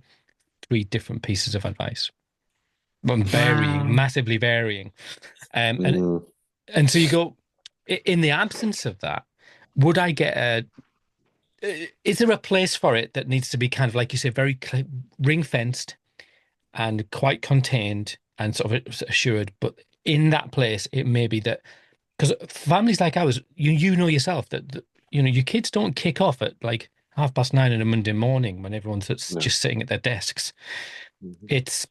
3 different pieces of advice, massively varying. And so you go, in the absence of that, would I get is there a place for it that needs to be kind of, like you say, very ring fenced and quite contained and sort of assured? But in that place, it may be that, because families like ours, you know yourself that your kids don't kick off at like 9:30 on a Monday morning when everyone's just sitting at their desks. It's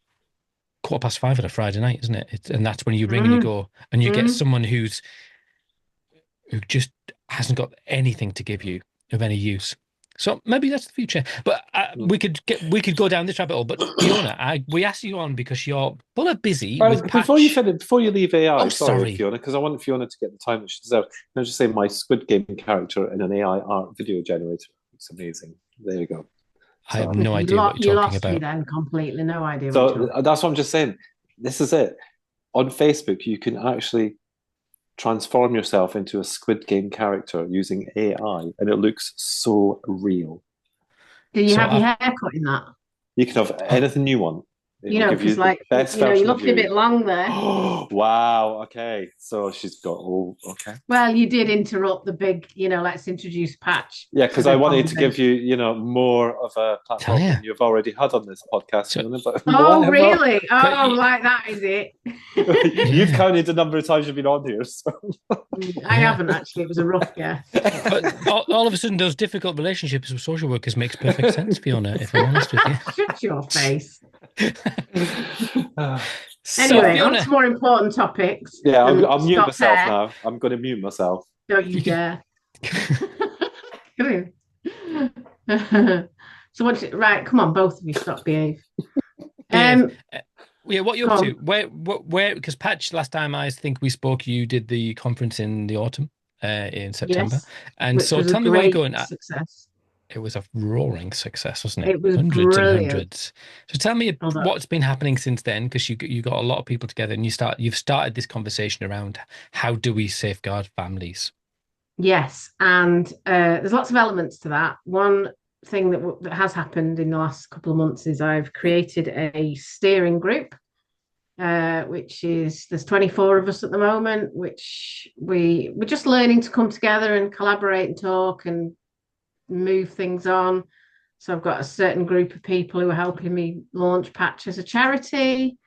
5:15 on a Friday night, isn't it? And that's when you ring and you go, and you get someone who just hasn't got anything to give you of any use. So maybe that's the future. But we could go down this rabbit hole. But Fiona, we asked you on because you're busy with Patch. Before you leave AI, sorry, Fiona, because I want Fiona to get the time that she deserves. Can I just say my Squid Game character in an AI art video generator? It's amazing. There you go. I have no idea what you're talking about. You lost me then completely. No idea. So that's what I'm just saying. This is it. On Facebook, you can actually transform yourself into a Squid Game character using AI, and it looks so real. Do you have your hair cut in that? You can have anything you want. It will give you because the best you're version of looking a bit you. long there. Oh, wow. Okay. So she's got, okay. Well, you did interrupt the big, let's introduce Patch. Yeah, to because the I wanted to give conversation. you, more of a Tell platform ya. than you've already had on this podcast, So- Fiona, but Oh, really? But Oh, you- like that, is it? You've Yeah. counted the number of times you've been on here. So. I haven't actually. It was a rough guess. But all of a sudden, those difficult relationships with social workers makes perfect sense, Fiona, if I'm honest with you. Shut your face. So, Anyway, on Fiona, to more important topics. Yeah, than I'll mute stop myself hair. now. I'm going to mute myself. Don't you You can- dare. Come so right, come on, both of you stop behave. yeah, what you're go up on. to? Where? Because Patch, last time I think we spoke, you did the conference in the autumn, in September, Yes, and which so was a tell me where you're great going. success. It was a roaring success, wasn't it? It was Hundreds and brilliant. hundreds. So tell me Hold up. what's been happening since then, because you got a lot of people together, and you've started this conversation around how do we safeguard families. Yes, and there's lots of elements to that. One thing that has happened in the last couple of months is I've created a steering group, which is there's 24 of us at the moment, which we're just learning to come together and collaborate and talk and move things on. So I've got a certain group of people who are helping me launch Patch as a charity.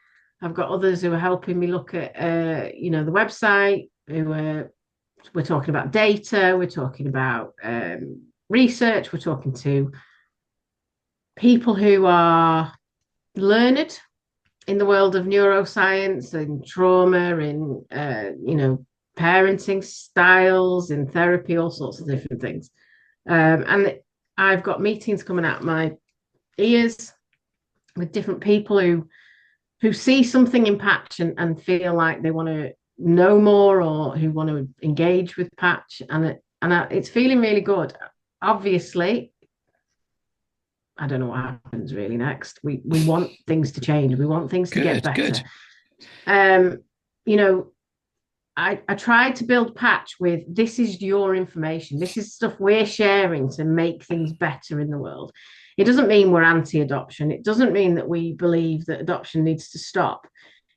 I've got others who are helping me look at the website, we're talking about data, we're talking about research, we're talking to people who are learned in the world of neuroscience and trauma, in parenting styles, in therapy, all sorts of different things. And I've got meetings coming out my ears with different people who see something in Patch and feel like they want to know more or who want to engage with Patch, and it's feeling really good. Obviously, I don't know what happens really next. We want things to change. We want things to get better. I tried to build Patch with this is your information. This is stuff we're sharing to make things better in the world. It doesn't mean we're anti-adoption. It doesn't mean that we believe that adoption needs to stop.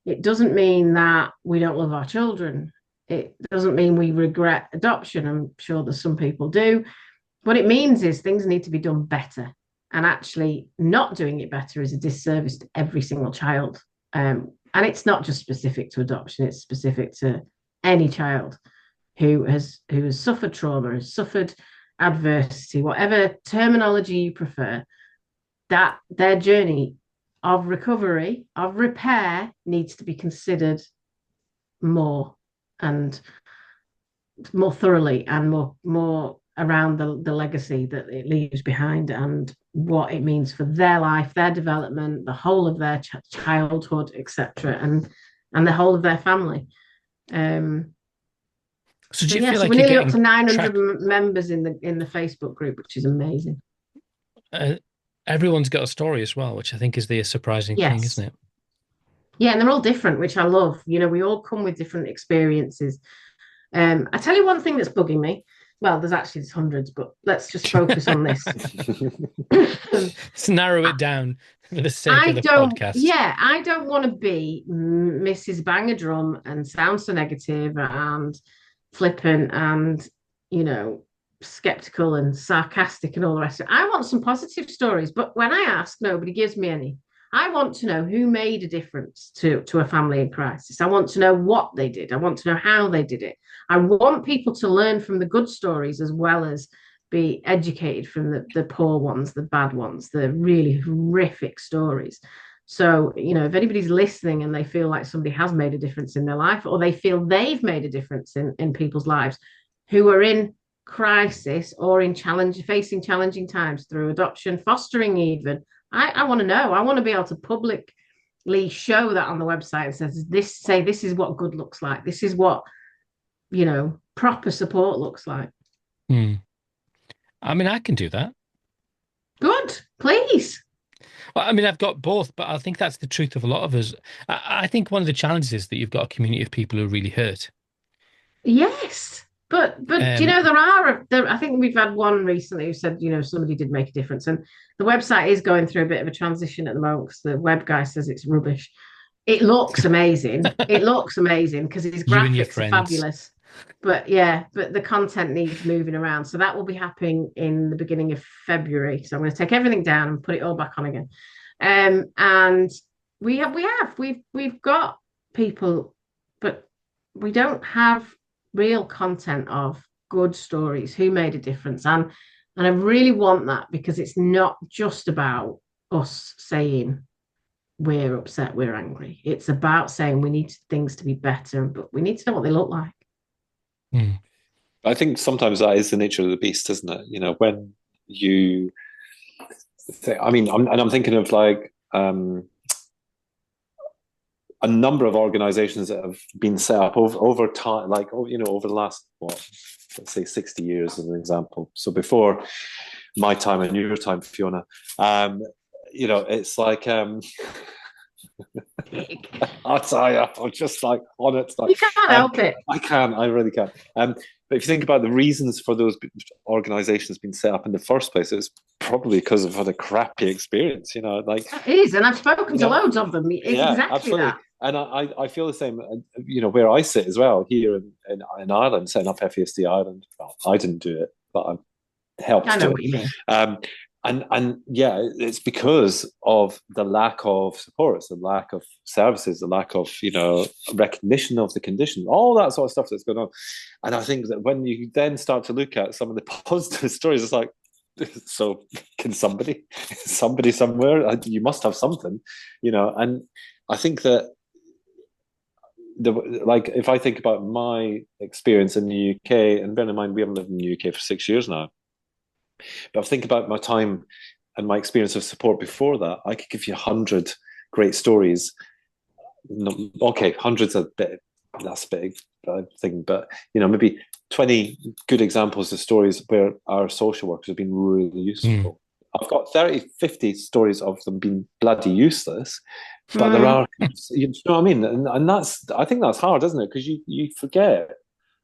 It doesn't mean that we don't love our children. It doesn't mean we regret adoption. I'm sure that some people do. What it means is things need to be done better. And actually not doing it better is a disservice to every single child. And it's not just specific to adoption. It's specific to any child who has suffered trauma, has suffered adversity, whatever terminology you prefer, that their journey of recovery, of repair, needs to be considered more and more thoroughly and more around the legacy that it leaves behind and what it means for their life, their development, the whole of their childhood, etc., and the whole of their family. So do you feel like we're you're nearly up getting to 900 members in the Facebook group, which is amazing. Everyone's got a story as well, which I think is the surprising thing, isn't it? Yeah, and they're all different, which I love. We all come with different experiences. I tell you one thing that's bugging me. Well, there's hundreds, but let's just focus on this. Let's narrow it down for the sake of the podcast. Yeah, I don't want to be Mrs. Bang a Drum and sound so negative and flippant and, skeptical and sarcastic and all the rest of it. I want some positive stories, but when I ask, nobody gives me any. I want to know who made a difference to a family in crisis. I want to know what they did. I want to know how they did it. I want people to learn from the good stories as well as be educated from the poor ones, the bad ones, the really horrific stories. So, if anybody's listening and they feel like somebody has made a difference in their life, or they feel they've made a difference in people's lives who are in crisis or facing challenging times through adoption, fostering even, I want to know. I want to be able to publicly show that on the website and say this is what good looks like. This is what, proper support looks like. I mean, I can do that. Good, please. Well, I mean, I've got both, but I think that's the truth of a lot of us. I think one of the challenges is that you've got a community of people who are really hurt. Yes. But do you know I think we've had one recently who said, somebody did make a difference, and the website is going through a bit of a transition at the moment because the web guy says it's rubbish. It looks amazing. It looks amazing because his You and your graphics are friends. fabulous. But the content needs moving around. So that will be happening in the beginning of February. So I'm going to take everything down and put it all back on again. And we've got people, but we don't have real content of good stories who made a difference. And I really want that, because it's not just about us saying we're upset, we're angry. It's about saying we need things to be better, but we need to know what they look like. I think sometimes that is the nature of the beast, isn't it? When you I'm thinking of like a number of organizations that have been set up over time, like, over the last, let's say 60 years as an example. So before my time and your time, Fiona, it's like, I'll tell you, I'm just like on it. You can't help it. I really can. But if you think about the reasons for those organizations being set up in the first place, it's probably because I've had a crappy experience, like it is. And I've spoken to loads of them. It's exactly absolutely. that. And I feel the same, where I sit as well here in Ireland, setting up FASD Ireland. Well, I didn't do it, but I helped. I know what you mean. And it's because of the lack of support, the lack of services, the lack of recognition of the condition, all that sort of stuff that's going on. And I think that when you then start to look at some of the positive stories, it's like, so can somebody somewhere, you must have something, and I think that if I think about my experience in the UK, and bear in mind we haven't lived in the UK for 6 years now, but I think about my time and my experience of support before that, I could give you 100 great stories. Okay, hundreds a bit, that's a big thing, but maybe 20 good examples of stories where our social workers have been really useful. I've got 30, 50 stories of them being bloody useless, but there are, you know what I mean? And I think that's hard, isn't it? Because you forget,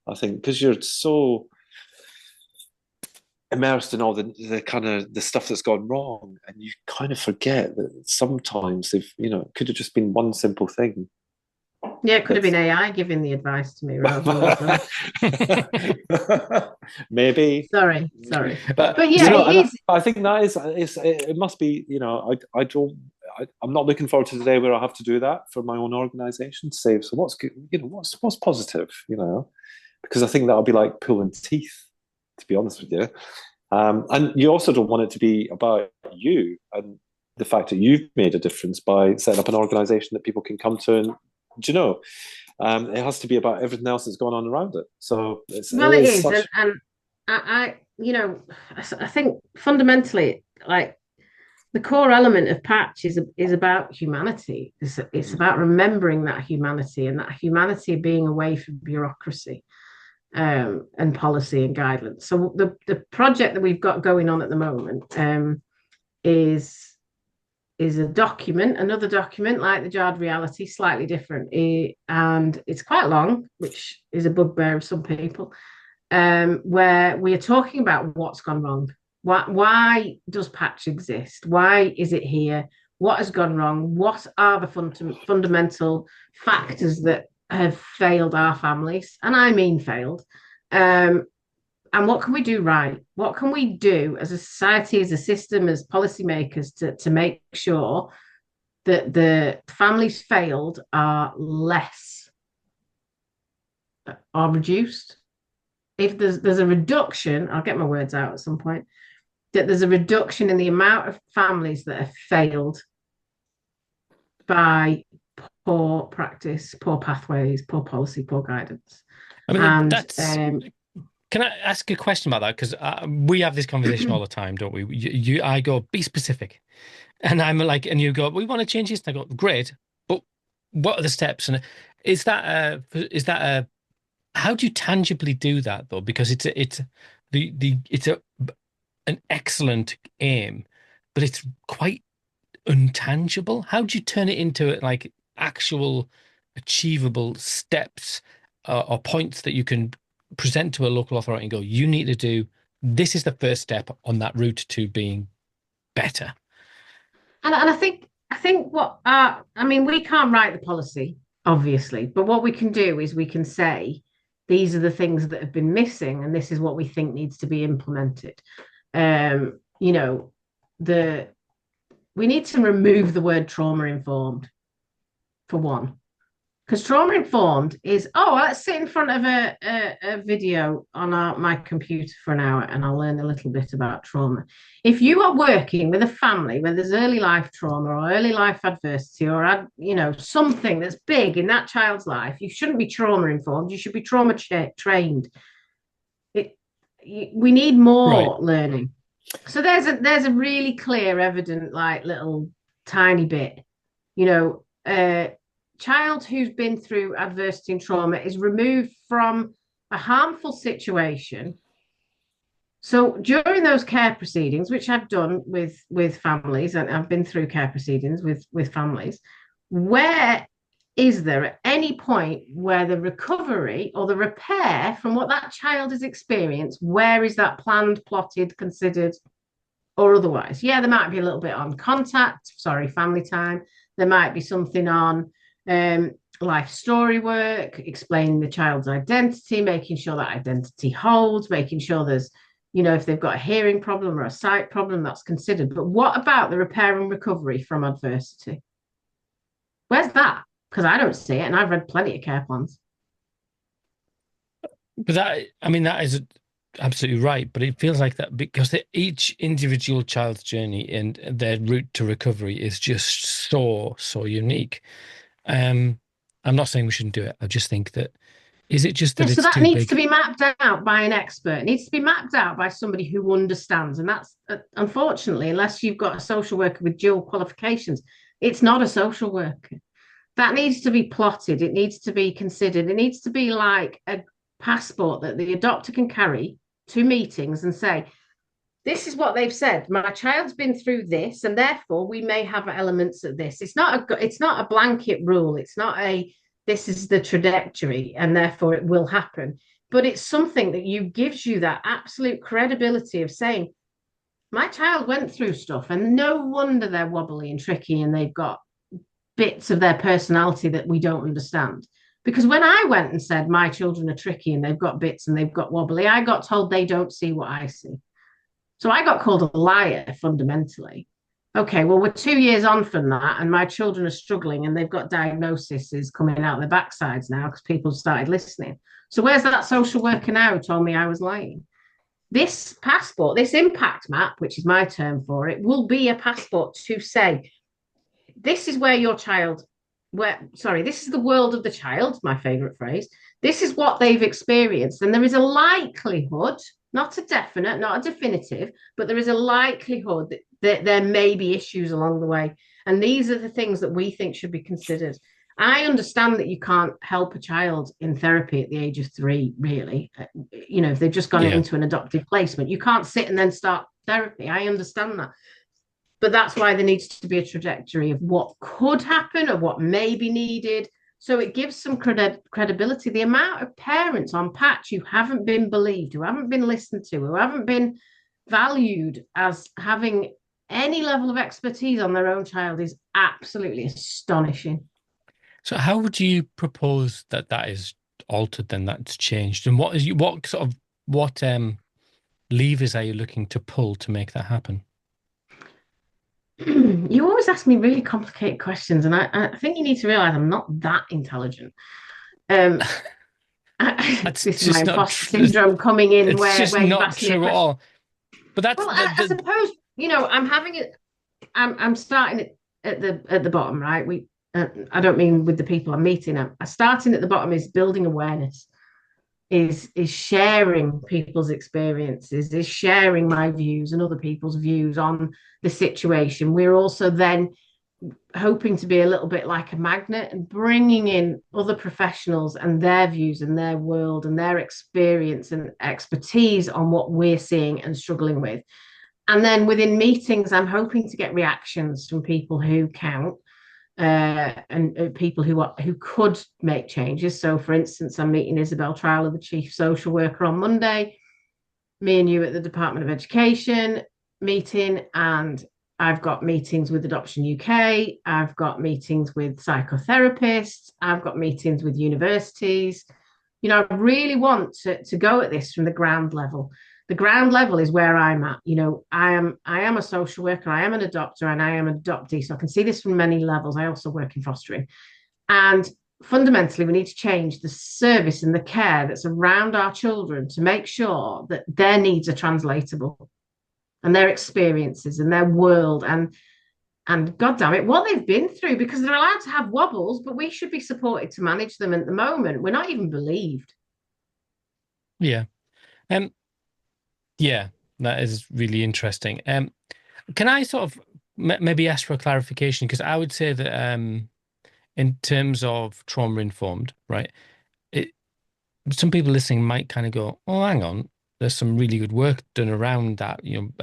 I think, because you're so immersed in all the kind of the stuff that's gone wrong, and you kind of forget that sometimes it could have just been one simple thing. Yeah, it could have been AI giving the advice to me rather than maybe. Sorry, but yeah, it is. I think that is it must be. I'm not looking forward to the day where I have to do that for my own organisation. To say, so what's good, what's positive, because I think that'll be like pulling teeth, to be honest with you. And you also don't want it to be about you and the fact that you've made a difference by setting up an organisation that people can come to, and it has to be about everything else that's going on around it. So it is. Such... and I think fundamentally, like, the core element of Patch is about humanity. It's about remembering that humanity, and that humanity being away from bureaucracy and policy and guidance. So the project that we've got going on at the moment is a document, another document like the Jarred Reality, slightly different, and it's quite long, which is a bugbear of some people, where we are talking about what's gone wrong. Why does Patch exist? Why is it here? What has gone wrong? What are the fundamental factors that have failed our families? And I mean failed. And what can we do right? What can we do as a society, as a system, as policymakers to make sure that the families failed are less, are reduced? If there's a reduction, I'll get my words out at some point, that there's a reduction in the amount of families that have failed by poor practice, poor pathways, poor policy, poor guidance. I mean, that's... Can I ask a question about that? Because we have this conversation all the time, don't we? I go, be specific. And I'm like, and you go, we want to change this. And I go, great. But what are the steps? And is that how do you tangibly do that though? Because it's an excellent aim, but it's quite untangible. How do you turn it into like actual achievable steps or points that you can present to a local authority and go, you need to do, this is the first step on that route to being better. And I think we can't write the policy, obviously, but what we can do is we can say these are the things that have been missing, and this is what we think needs to be implemented. You know, we need to remove the word trauma informed, for one. Because trauma informed is, let's sit in front of a video on my computer for an hour and I'll learn a little bit about trauma. If you are working with a family where there's early life trauma or early life adversity or, something that's big in that child's life, you shouldn't be trauma informed. You should be trauma trained. We need more learning. So there's a really clear, evident, like little tiny bit, child who's been through adversity and trauma is removed from a harmful situation. So during those care proceedings, which I've done with families, and I've been through care proceedings with families, where is there at any point where the recovery or the repair from what that child has experienced, where is that planned, plotted, considered, or otherwise? Yeah, there might be a little bit on family time. There might be something on life story work, explaining the child's identity, making sure that identity holds, making sure there's, if they've got a hearing problem or a sight problem, that's considered. But what about the repair and recovery from adversity? Where's that? Because I don't see it, and I've read plenty of care plans. But that is absolutely right. But it feels like that because each individual child's journey and their route to recovery is just so unique. I'm not saying we shouldn't do it. I just think that is it just that it's so that too needs big? To be mapped out by an expert. It needs to be mapped out by somebody who understands, and that's unfortunately, unless you've got a social worker with dual qualifications, it's not a social worker. That needs to be plotted. It needs to be considered. It needs to be like a passport that the adopter can carry to meetings and say, this is what they've said. My child's been through this, and therefore we may have elements of this. It's not a blanket rule. It's not this is the trajectory, and therefore it will happen. But it's something that gives you that absolute credibility of saying, my child went through stuff, and no wonder they're wobbly and tricky, and they've got bits of their personality that we don't understand. Because when I went and said my children are tricky and they've got bits and they've got wobbly, I got told they don't see what I see. So I got called a liar fundamentally. Okay, well, we're 2 years on from that, and my children are struggling, and they've got diagnoses coming out their backsides now because people started listening. So where's that social worker now who told me I was lying? This passport, this impact map, which is my term for it, will be a passport to say, this is where your child, this is the world of the child, my favorite phrase. This is what they've experienced. And there is a likelihood, not a definite, not a definitive, but there is a likelihood that there may be issues along the way. And these are the things that we think should be considered. I understand that you can't help a child in therapy at the age of 3, really. If they've just gone into an adoptive placement, you can't sit and then start therapy. I understand that. But that's why there needs to be a trajectory of what could happen or what may be needed. So it gives some credibility. The amount of parents on patch who haven't been believed, who haven't been listened to, who haven't been valued as having any level of expertise on their own child is absolutely astonishing. So how would you propose that is altered then, that's changed? And what levers are you looking to pull to make that happen? You always ask me really complicated questions, and I think you need to realize I'm not that intelligent. This is my imposter syndrome coming in. It's where just not true at all. But that's I suppose I'm having it. I'm starting at the bottom, right? I don't mean with the people I'm meeting. I'm starting at the bottom is building awareness. Is sharing people's experiences, is sharing my views and other people's views on the situation. We're also then hoping to be a little bit like a magnet and bringing in other professionals and their views and their world and their experience and expertise on what we're seeing and struggling with. And then within meetings, I'm hoping to get reactions from people who count. and people who could make changes. So, for instance, I'm meeting Isabel Trowler, the chief social worker, on Monday. Me and you at the Department of Education meeting, and I've got meetings with Adoption UK. I've got meetings with psychotherapists. I've got meetings with universities. I really want to go at this from the ground level. The ground level is where I'm at. I am a social worker, I am an adopter, and I am an adoptee. So I can see this from many levels. I also work in fostering. And fundamentally, we need to change the service and the care that's around our children to make sure that their needs are translatable and their experiences and their world and God damn it, what they've been through, because they're allowed to have wobbles, but we should be supported to manage them. At the moment, we're not even believed. Yeah. Yeah, that is really interesting. Can I sort of maybe ask for a clarification? Because I would say that in terms of trauma informed, right? Some people listening might kind of go, "Oh, hang on, there's some really good work done around that." Who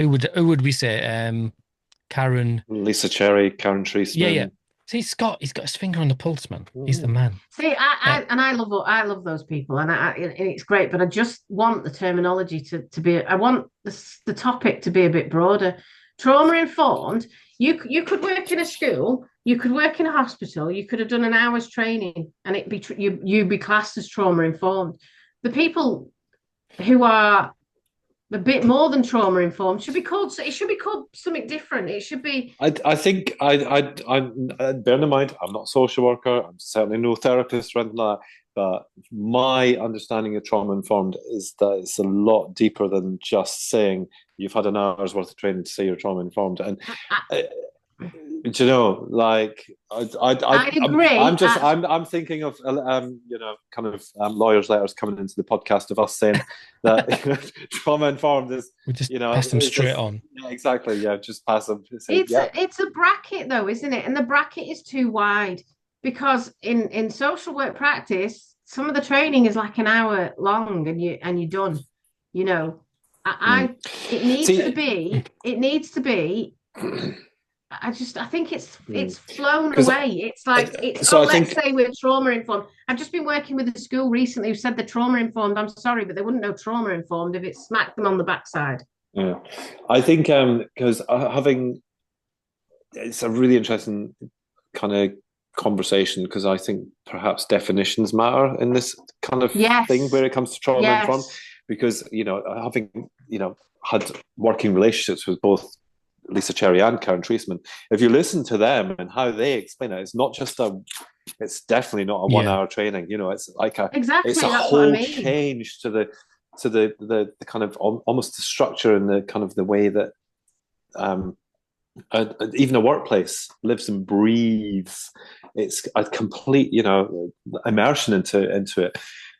would we say? Karen, Lisa Cherry, Karen Treisman. Yeah. See, Scott, he's got his finger on the pulse, man. He's the man. See, I love those people, and it's great. But I just want the terminology to be. I want the topic to be a bit broader. Trauma informed. You could work in a school. You could work in a hospital. You could have done an hour's training, and you'd be classed as trauma informed. The people who are a bit more than trauma informed should be called something different. It should be. I think I'm bear in mind, I'm not a social worker. I'm certainly no therapist or anything like that. But my understanding of trauma informed is that it's a lot deeper than just saying you've had an hour's worth of training to say you're trauma informed. And do you know, like I agree. I'm thinking of kind of lawyers' letters coming into the podcast of us saying that trauma informed is we just pass them straight on. Yeah, exactly. Yeah, just pass them. It's a bracket though, isn't it? And the bracket is too wide because in social work practice, some of the training is like an hour long, and you're done. It needs to be. I think it's flown away. It's like let's say we're trauma informed. I've just been working with a school recently who said they're trauma informed. I'm sorry, but they wouldn't know trauma informed if it smacked them on the backside. Yeah, I think because it's a really interesting kind of conversation, because I think perhaps definitions matter in this kind of thing where it comes to trauma informed, because having had working relationships with both Lisa Cherry and Karen Treisman, if you listen to them and how they explain it, it's not just it's definitely not a 1 hour training. It's like it's a whole change to the kind of almost the structure and the kind of the way that even a workplace lives and breathes. It's a complete immersion into it.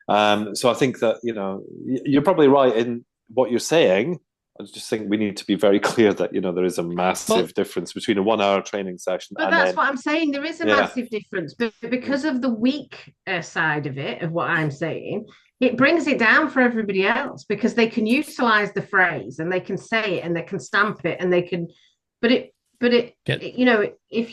So I think that you're probably right in what you're saying. I just think we need to be very clear that there is a massive difference between a 1 hour training session. But that's what I'm saying. There is a massive difference, but because of the weak side of it, of what I'm saying, it brings it down for everybody else, because they can utilize the phrase and they can say it and they can stamp it and they can. If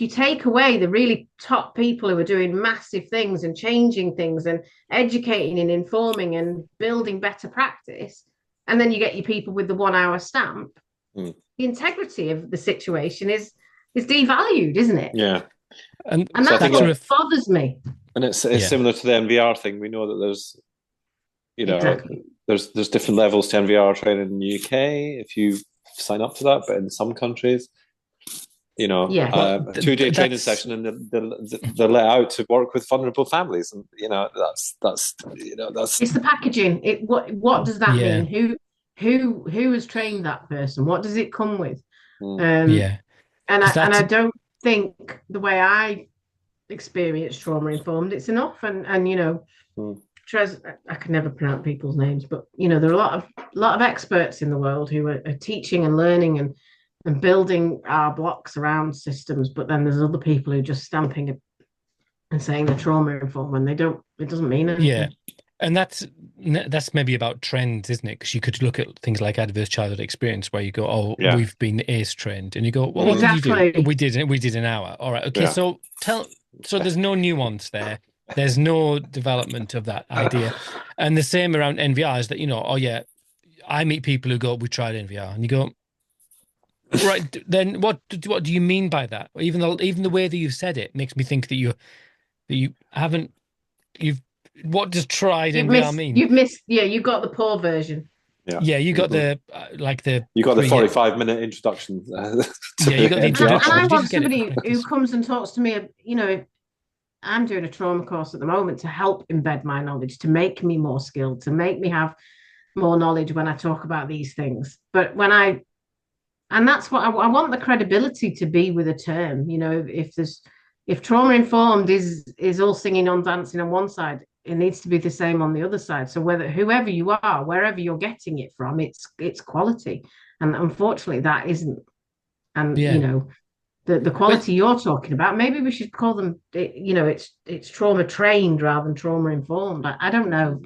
you take away the really top people who are doing massive things and changing things and educating and informing and building better practice, and then you get your people with the 1 hour stamp, the integrity of the situation is devalued, isn't it? Yeah. And that's what bothers me. And it's similar to the NVR thing. We know that there's there's different levels to NVR training in the UK if you sign up to that, but in some countries, a 2-day training session, and they're let out to work with vulnerable families, and that's it's the packaging. What does that mean? Who has trained that person? What does it come with? And I don't think the way I experience trauma informed it's enough. And I can never pronounce people's names, but there are a lot of experts in the world who are teaching and learning and building our blocks around systems, but then there's other people who are just stamping it and saying they're trauma informed when they don't. It doesn't mean anything. And that's maybe about trends, isn't it? Because you could look at things like adverse childhood experience, where you go, "Oh, Yeah. we've been ACE trained," and you go, "Well, what did you do?" Exactly. We did an hour. All right, okay. Yeah. So there's no nuance there. There's no development of that idea, and the same around NVR is that, oh yeah, I meet people who go, "We tried NVR," and you go, right, then what do you mean by that? Even the way that you've said it makes me think that you haven't you've what does tried NVR mean? You've missed. Yeah, you got the poor version. Yeah, you got the you got the pre- 45-minute introduction. Yeah, you got the And introduction. I You want didn't get it somebody for who practice. comes and talks to me. I'm doing a trauma course at the moment to help embed my knowledge, to make me more skilled, to make me have more knowledge when I talk about these things. But and that's what I want the credibility to be with a term. If trauma informed is all singing on dancing on one side, it needs to be the same on the other side. So whoever you are, wherever you're getting it from, it's quality. And unfortunately that isn't. And Yeah. the quality you're talking about, maybe we should call them, it's trauma trained rather than trauma informed. I don't know,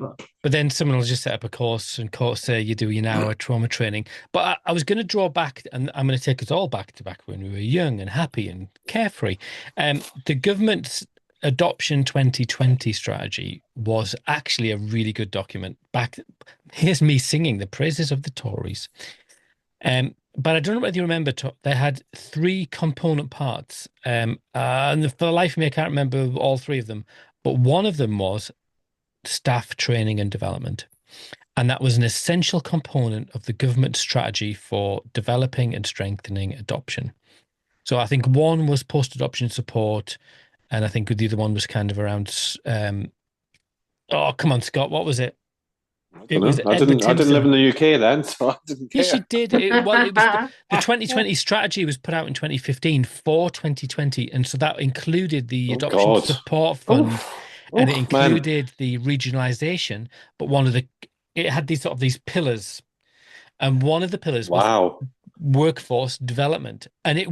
But then someone will just set up a course and say you do an hour trauma training. But I was going to draw back, and I'm going to take us all back when we were young and happy and carefree. The government's Adoption 2020 strategy was actually a really good document. Here's me singing the praises of the Tories. But I don't know whether you remember, they had 3 component parts. And for the life of me, I can't remember all 3 of them. But one of them was staff training and development. And that was an essential component of the government strategy for developing and strengthening adoption. So I think one was post-adoption support, and I think the other one was kind of around, oh, come on, Scott, what was it? I didn't live in the UK then, so I didn't care. Yes, you did. It was the 2020 strategy was put out in 2015 for 2020, and so that included the adoption support fund, and it included the regionalisation. But it had these pillars, and one of the pillars was workforce development, and it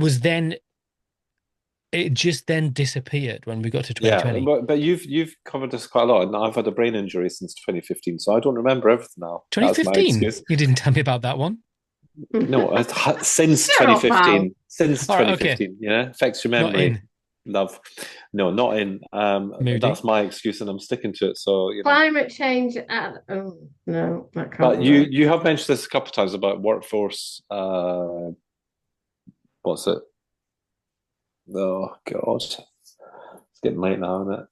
just then disappeared when we got to 2020. Yeah, but you've covered this quite a lot, and I've had a brain injury since 2015, so I don't remember everything now. 2015? You didn't tell me about that one. No, since 2015. Since 2015, okay. Yeah, affects your memory. Love. No, not in. That's my excuse, and I'm sticking to it. So climate change. No, that can't. But you have mentioned this a couple of times about workforce. What's it? Oh God, it's getting late now, isn't it?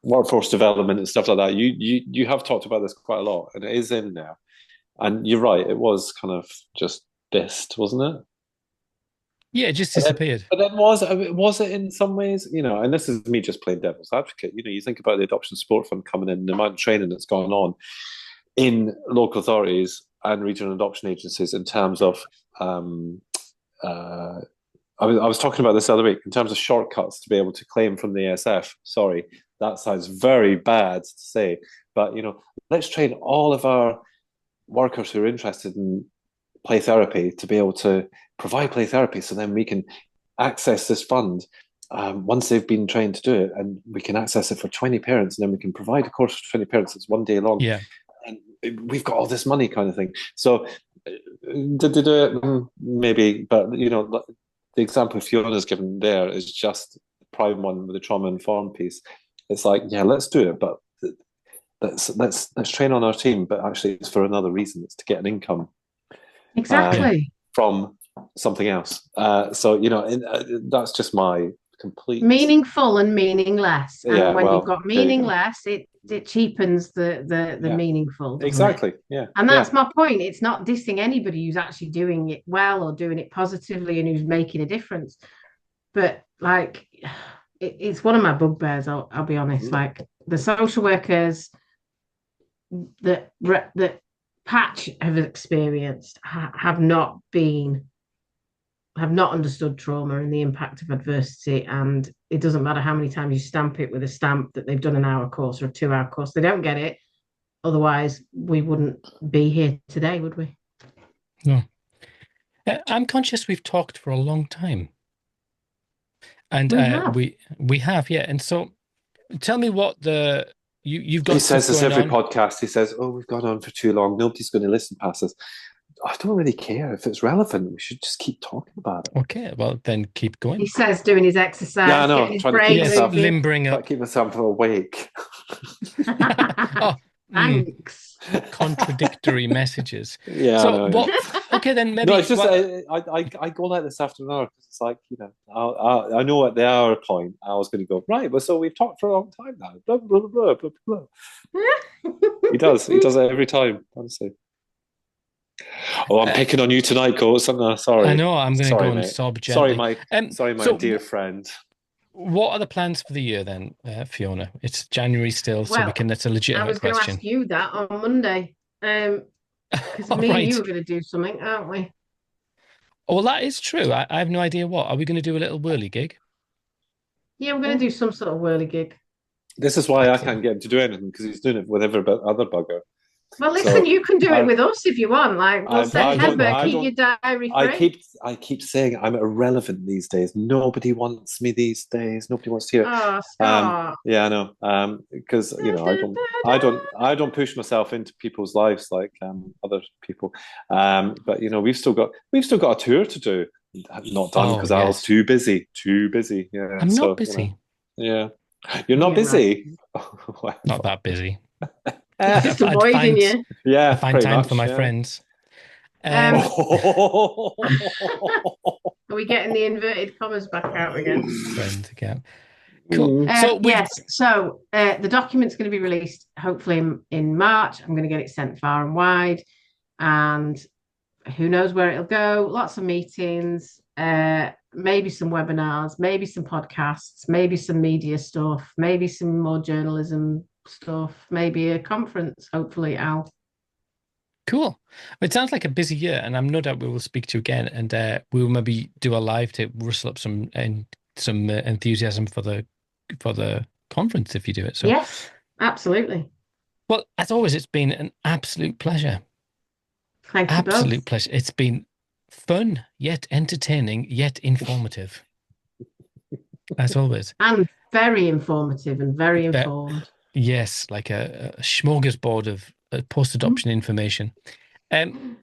Workforce development and stuff like that. You have talked about this quite a lot, and it is in there. And you're right, it was kind of just dissed, wasn't it? Yeah, it just disappeared. But then was it in some ways, and this is me just playing devil's advocate. You think about the adoption support fund coming in, the amount of training that's gone on in local authorities and regional adoption agencies in terms of I was talking about this the other week in terms of shortcuts to be able to claim from the ASF. Sorry, that sounds very bad to say, but let's train all of our workers who are interested in play therapy to be able to provide play therapy, so then we can access this fund once they've been trained to do it, and we can access it for 20 parents, and then we can provide a course for 20 parents. It's 1 day long. Yeah, and we've got all this money, kind of thing. So did they do it? Maybe, but the example Fiona's given there is just the prime one with the trauma-informed piece. It's like, yeah, let's do it, but let's train on our team, but actually it's for another reason. It's to get an income. Exactly. From something else. So, that's just my complete... Meaningful and meaningless. And when you've got meaningless, it cheapens the meaningful. Exactly, yeah. And that's my point. It's not dissing anybody who's actually doing it well or doing it positively and who's making a difference. But, it's one of my bugbears, I'll be honest. Like, the social workers that Patch have experienced have not understood trauma and the impact of adversity, and it doesn't matter how many times you stamp it with a stamp that they've done an hour course or a 2-hour course. They don't get it. Otherwise, we wouldn't be here today, would we? No. I'm conscious we've talked for a long time. And we have, yeah. And so tell me what the You've got He says stuff this going every on. podcast. He says, "Oh, we've gone on for too long. Nobody's going to listen past us." I don't really care if it's relevant. We should just keep talking about it. Okay, well then keep going. He says doing his exercise, Yeah, I know. getting his Trying to keep brain Yes, myself, moving. limbering trying up. to keep myself awake. Oh, Thanks. contradictory messages. Yeah, I So know. what? Okay, then maybe. No, it's just well, I go like this after an hour because it's like, you know, I know at the hour point I was going to go right. Well, so we've talked for a long time now. Blah blah blah blah blah. He does it every time. Honestly. Oh, I'm picking on you tonight, Coach. I'm sorry. I know I'm going to go and mate. sob gently. Sorry, my so dear friend. What are the plans for the year then, Fiona? It's January still, so Well, that's a I legitimate was going to question. ask you that on Monday. Because Oh, me and right. you were going to do something, aren't we? Oh, well, that is true. I have no idea what. Are we going to do a little whirly gig? Yeah, we're going to do some sort of whirly gig. This is why I Excellent. can't get him to do anything because he's doing it with every other bugger. Well, listen, So, you can do it with us if you want. Like, we'll I send don't- Heather, I keep don't- your diary I free. keep saying I'm irrelevant these days. Nobody wants me these days. Nobody wants to hear. Oh, Scott. Yeah, I know. Because you know, I don't push myself into people's lives like other people. But you know, we've still got a tour to do. Not done because I was yes. too busy. Too busy. Yeah, I'm so, not busy. You know, yeah, you're not busy. Not that busy. Just avoiding you. Yeah, I find pretty time much, for my yeah. friends. Are we getting the inverted commas back out again? Friends again. Cool. So the document's going to be released hopefully in March. I'm going to get it sent far and wide, and who knows where it'll go. Lots of meetings, maybe some webinars, maybe some podcasts, maybe some media stuff, maybe some more journalism stuff, maybe a conference, hopefully, Al. Cool. It sounds like a busy year, and I'm no doubt we will speak to you again, and we will maybe do a live to rustle up some enthusiasm for the conference if you do it. So yes, absolutely. Well, as always, it's been an absolute pleasure. Thank you both. Absolute pleasure. It's been fun, yet entertaining, yet informative. As always. And very informative and very informed. Yes, like a smorgasbord of post-adoption information.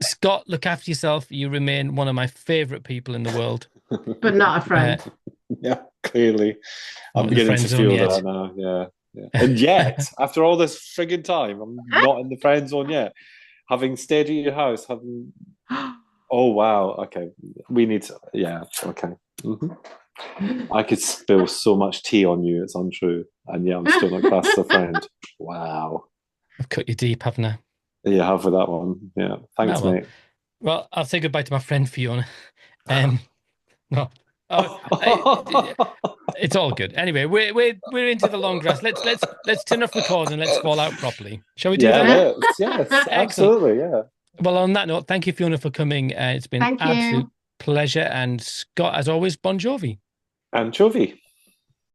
Scott, look after yourself. You remain one of my favourite people in the world. But not a friend. Yeah, clearly. I'm beginning to feel that now. Yeah. And yet, after all this frigging time, I'm not in the friend zone yet. Having stayed at your house, oh wow, okay. We need to, yeah, okay. I could spill so much tea on you, it's untrue. And yeah, I'm still not classed as a friend. Wow. I've cut you deep, haven't I? You have with that one. Yeah. Thanks, mate. Well, I'll say goodbye to my friend Fiona. No. It's all good. Anyway, we're into the long grass. Let's turn off record and let's fall out properly. Shall we do that? Yes, absolutely. Yeah. Well, on that note, thank you, Fiona, for coming. It's been an absolute pleasure. And Scott, as always, bon jovi. Anchovy.